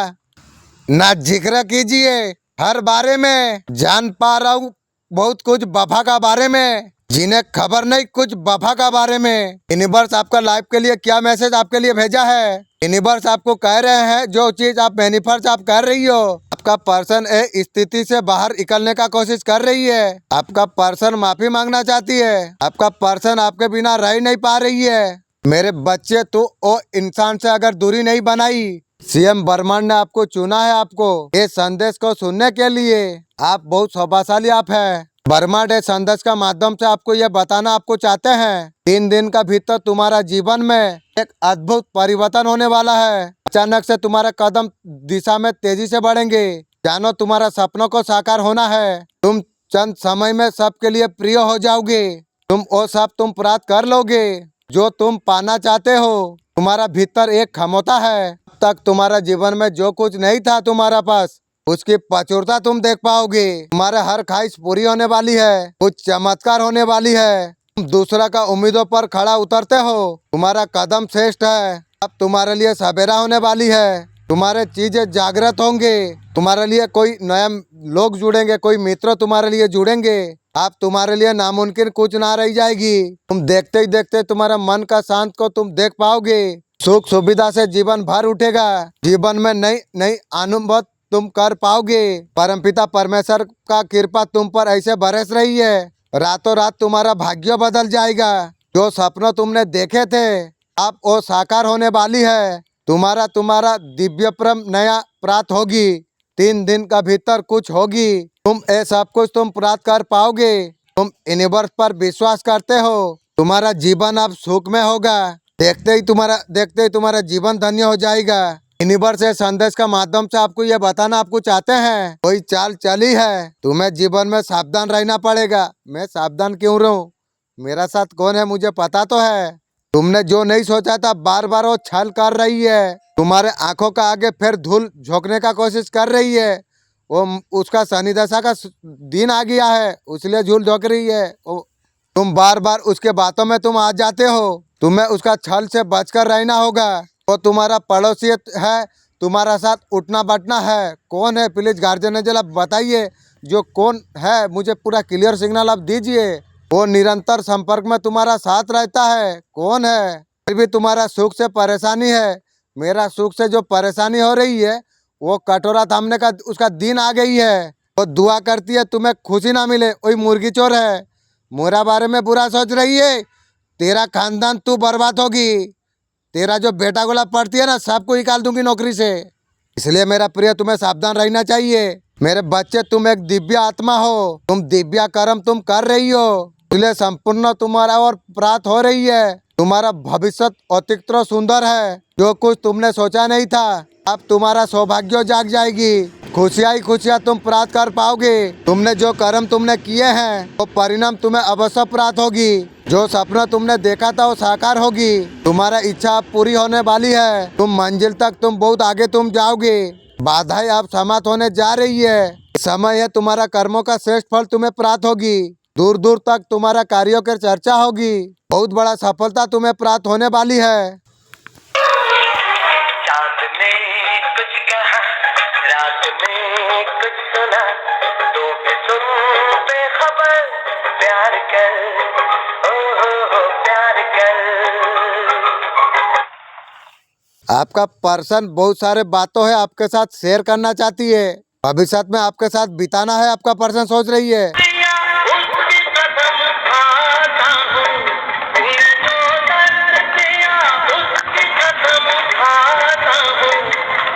ना जिक्र कीजिए, हर बारे में जान पा रहा हूँ बहुत कुछ वफा का बारे में। जिन्हें खबर नहीं कुछ वफा का बारे में। यूनिवर्स आपका लाइफ के लिए क्या मैसेज आपके लिए भेजा है। यूनिवर्स आपको कह रहे हैं जो चीज आप मैनिफेस्ट आप कर रही हो, आपका पर्सन इस स्थिति से बाहर निकलने का कोशिश कर रही है। आपका पर्सन माफी मांगना चाहती है। आपका पर्सन आपके बिना रह नहीं पा रही है। मेरे बच्चे तो वो इंसान से अगर दूरी नहीं बनाई, सीएम बर्मन ने आपको चुना है आपको ये संदेश को सुनने के लिए। आप बहुत सौभाग्यशाली आप है। बर्मा डे संदेश का माध्यम से आपको ये बताना आपको चाहते हैं 3 दिन का भीतर तुम्हारा जीवन में एक अद्भुत परिवर्तन होने वाला है। अचानक से तुम्हारा कदम दिशा में तेजी से बढ़ेंगे। जानो तुम्हारा सपनों को साकार होना है। तुम चंद समय में सबके लिए प्रिय हो जाओगे। तुम वो सब तुम प्राप्त कर लोगे जो तुम पाना चाहते हो। तुम्हारा भीतर एक क्षमता है। अब तक तुम्हारा जीवन में जो कुछ नहीं था तुम्हारा पास, उसकी प्रचुरता तुम देख पाओगे। तुम्हारे हर ख्वाहिश पूरी होने वाली है। कुछ चमत्कार होने वाली है। तुम दूसरा का उम्मीदों पर खड़ा उतरते हो। तुम्हारा कदम श्रेष्ठ है। अब तुम्हारे लिए सवेरा होने वाली है। तुम्हारे चीजें जागृत होंगे। तुम्हारे लिए कोई नया लोग जुड़ेंगे, कोई मित्र तुम्हारे लिए जुड़ेंगे। आप तुम्हारे लिए नामुमकिन कुछ ना रह जाएगी। तुम देखते ही देखते तुम्हारा मन का शांत को तुम देख पाओगे। सुख सुविधा से जीवन भर उठेगा। जीवन में नई नई अनुभव तुम कर पाओगे। परमपिता परमेश्वर का कृपा तुम पर ऐसे बरस रही है। रातों रात तुम्हारा भाग्य बदल जाएगा। जो सपनों तुमने देखे थे अब वो साकार होने वाली है। तुम्हारा दिव्य प्रेम नया प्राप्त होगी। 3 दिन का भीतर कुछ होगी। तुम ये सब कुछ तुम प्राप्त कर पाओगे। तुम यूनिवर्स पर विश्वास करते हो। तुम्हारा जीवन अब सुख में होगा। देखते ही तुम्हारा जीवन धन्य हो जाएगा। यूनिवर्स से संदेश का माध्यम से आपको ये बताना आपको चाहते हैं कोई चाल चली है। तुम्हें जीवन में सावधान रहना पड़ेगा। मैं सावधान क्यों रहूं? मेरा साथ कौन है मुझे पता तो है। तुमने जो नहीं सोचा था बार बार वो छल कर रही है। तुम्हारे आंखों का आगे फिर धूल झोंकने का कोशिश कर रही है। वो उसका शनि दशा का दिन आ गया है, इसलिए झूल झोंक रही है। तुम बार बार उसके बातों में तुम आ जाते हो। तुम्हें उसका छल से बचकर रहना होगा। वो तुम्हारा पड़ोसी है, तुम्हारा साथ उठना बैठना है। कौन है प्लीज गार्जियन जरा बताइए जो कौन है, मुझे पूरा क्लियर सिग्नल आप दीजिए। वो निरंतर संपर्क में तुम्हारा साथ रहता है। कौन है? फिर भी तुम्हारा सुख से परेशानी है। मेरा सुख से जो परेशानी हो रही है वो कटोरा थामने का उसका दिन आ गई है। वो दुआ करती है तुम्हें खुशी ना मिले, वही मुर्गी चोर है। मेरा बारे में बुरा सोच रही है। तेरा खानदान तू बर्बाद होगी। तेरा जो बेटा गोला पड़ती है ना सबको निकाल दूंगी नौकरी से। इसलिए मेरा प्रिय तुम्हें सावधान रहना चाहिए। मेरे बच्चे तुम एक दिव्य आत्मा हो। तुम दिव्य कर्म तुम कर रही हो, इसलिए संपूर्ण तुम्हारा और प्राप्त हो रही है। तुम्हारा भविष्य अतिरिक्त सुंदर है। जो कुछ तुमने सोचा नहीं था अब तुम्हारा सौभाग्य जाग जाएगी। खुशियाँ ही खुशियाँ तुम प्राप्त कर पाओगे। तुमने जो कर्म तुमने किए हैं वो परिणाम तुम्हें अवश्य प्राप्त होगी। जो सपना तुमने देखा था वो साकार होगी। तुम्हारा इच्छा अब पूरी होने वाली है। तुम मंजिल तक तुम बहुत आगे तुम जाओगे। बाधाएं अब समाप्त होने जा रही है। समय है तुम्हारा कर्मों का श्रेष्ठ फल तुम्हें प्राप्त होगी। दूर दूर तक तुम्हारा कार्यों की चर्चा होगी। बहुत बड़ा सफलता तुम्हें प्राप्त होने वाली है। चांद ने कुछ कहा, रात में कुछ सुना, तो भी तुम बेखबर प्यार कर, हो प्यार कर। आपका पर्सन बहुत सारे बातों है आपके साथ शेयर करना चाहती है। भविष्य में आपके साथ बिताना है आपका पर्सन सोच रही है। उसकी कसम खाता हूँ, मैं जो दर्द किया उसकी कसम खाता हूँ।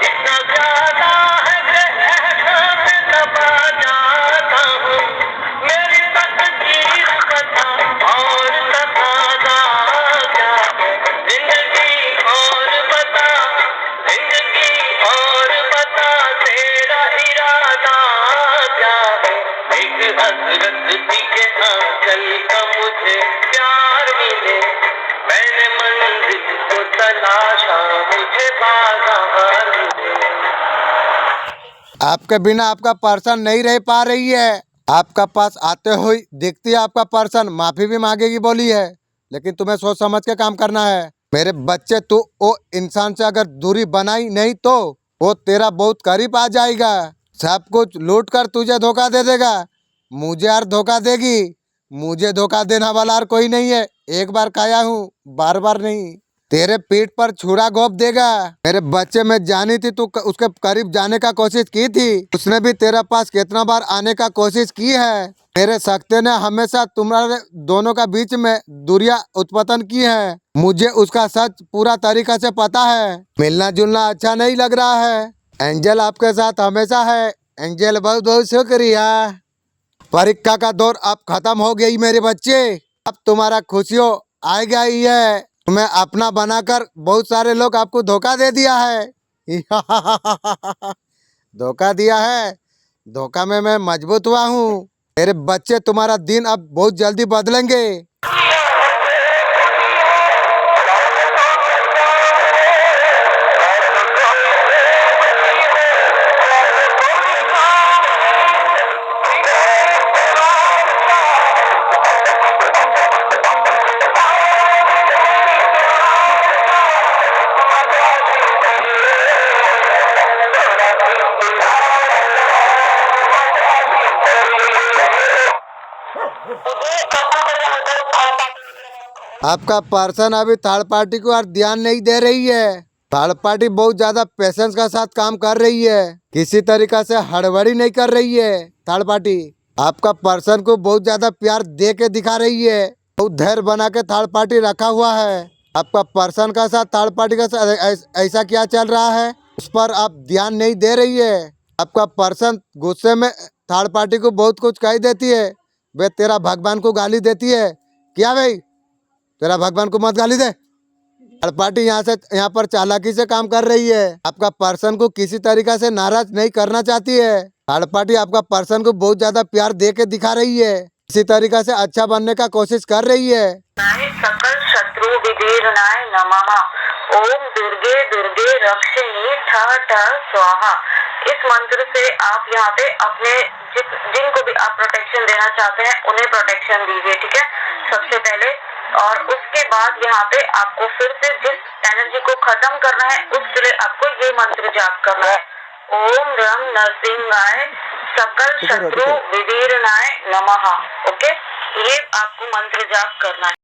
इतना ज्यादा है कि एहसास दबा जाता हूँ। मेरी तकदीर बता और तकाजा क्या है। जिंदगी और बता, जिंदगी और बता, तेरा इरादा क्या है। एक हसरत थी के आंचल का मुझे प्यार मिले, मैंने मंजिल को तलाशा, मुझे बाजार मिले। आपके बिना आपका पर्सन नहीं रह पा रही है। आपका पास आते हुए दिखती है आपका पर्सन माफी भी मांगेगी बोली है, लेकिन तुम्हें सोच समझ के काम करना है। मेरे बच्चे तू वो इंसान से अगर दूरी बनाई नहीं तो वो तेरा बहुत करीब आ जाएगा। सब कुछ लूट कर तुझे धोखा दे देगा, मुझे यार धोखा देगी। मुझे धोखा देने वाला और कोई नहीं है। एक बार खाया हूँ, बार बार नहीं। तेरे पीठ पर छुरा घोंप देगा। मेरे बच्चे में जानी थी, तू उसके करीब जाने का कोशिश की थी। उसने भी तेरे पास कितना बार आने का कोशिश की है। मेरे सख्ते ने हमेशा तुम्हारे दोनों का बीच में दूरियां उत्पन्न की है। मुझे उसका सच पूरा तरीका से पता है। मिलना जुलना अच्छा नहीं लग रहा है। एंजल आपके साथ हमेशा है। एंजल बहुत बहुत शुक्रिया। परीक्षा का दौर अब खत्म हो गई मेरे बच्चे। अब तुम्हारा खुशियों आ गई है। तुम्हें अपना बनाकर बहुत सारे लोग आपको धोखा दे दिया है। धोखा दिया है। धोखा में मैं मजबूत हुआ हूँ। मेरे बच्चे तुम्हारा दिन अब बहुत जल्दी बदलेंगे। आपका पर्सन अभी थर्ड पार्टी को और ध्यान नहीं दे रही है। थर्ड पार्टी बहुत ज्यादा पेशेंस का साथ काम कर रही है। किसी तरीका से हड़बड़ी नहीं कर रही है। थर्ड पार्टी आपका पर्सन को बहुत ज्यादा प्यार दे के दिखा रही है। बहुत धैर्य बना के थर्ड पार्टी रखा हुआ है। आपका पर्सन का साथ थर्ड पार्टी का साथ ऐसा क्या चल रहा है, उस पर आप ध्यान नहीं दे रही है। आपका पर्सन गुस्से में थर्ड पार्टी को बहुत कुछ कह देती है। वे तेरा भगवान को गाली देती है। क्या भाई, तेरा भगवान को मत गाली दे। थर्ड पार्टी यहाँ पर चालाकी से काम कर रही है। आपका पर्सन को किसी तरीका से नाराज नहीं करना चाहती है। थर्ड पार्टी आपका पर्सन को बहुत ज्यादा प्यार दे के दिखा रही है। इसी तरीका से अच्छा बनने का कोशिश कर रही है। सकल शत्रु विदीर्णाय नमः। ओम दुर्गे दुर्गे रक्षिणी ठः ठः स्वाहा। इस मंत्र से आप यहाँ पे अपने जिनको भी आप प्रोटेक्शन देना चाहते हैं उन्हें प्रोटेक्शन दीजिए, ठीक है, सबसे पहले। और उसके बाद यहाँ पे आपको फिर से जिस एनर्जी को खत्म करना है उसके लिए आपको ये मंत्र जाप करना है। ओम रम नरसिंहाय सकल शत्रु विदीर्णाय नमः। ओके, ये आपको मंत्र जाप करना है।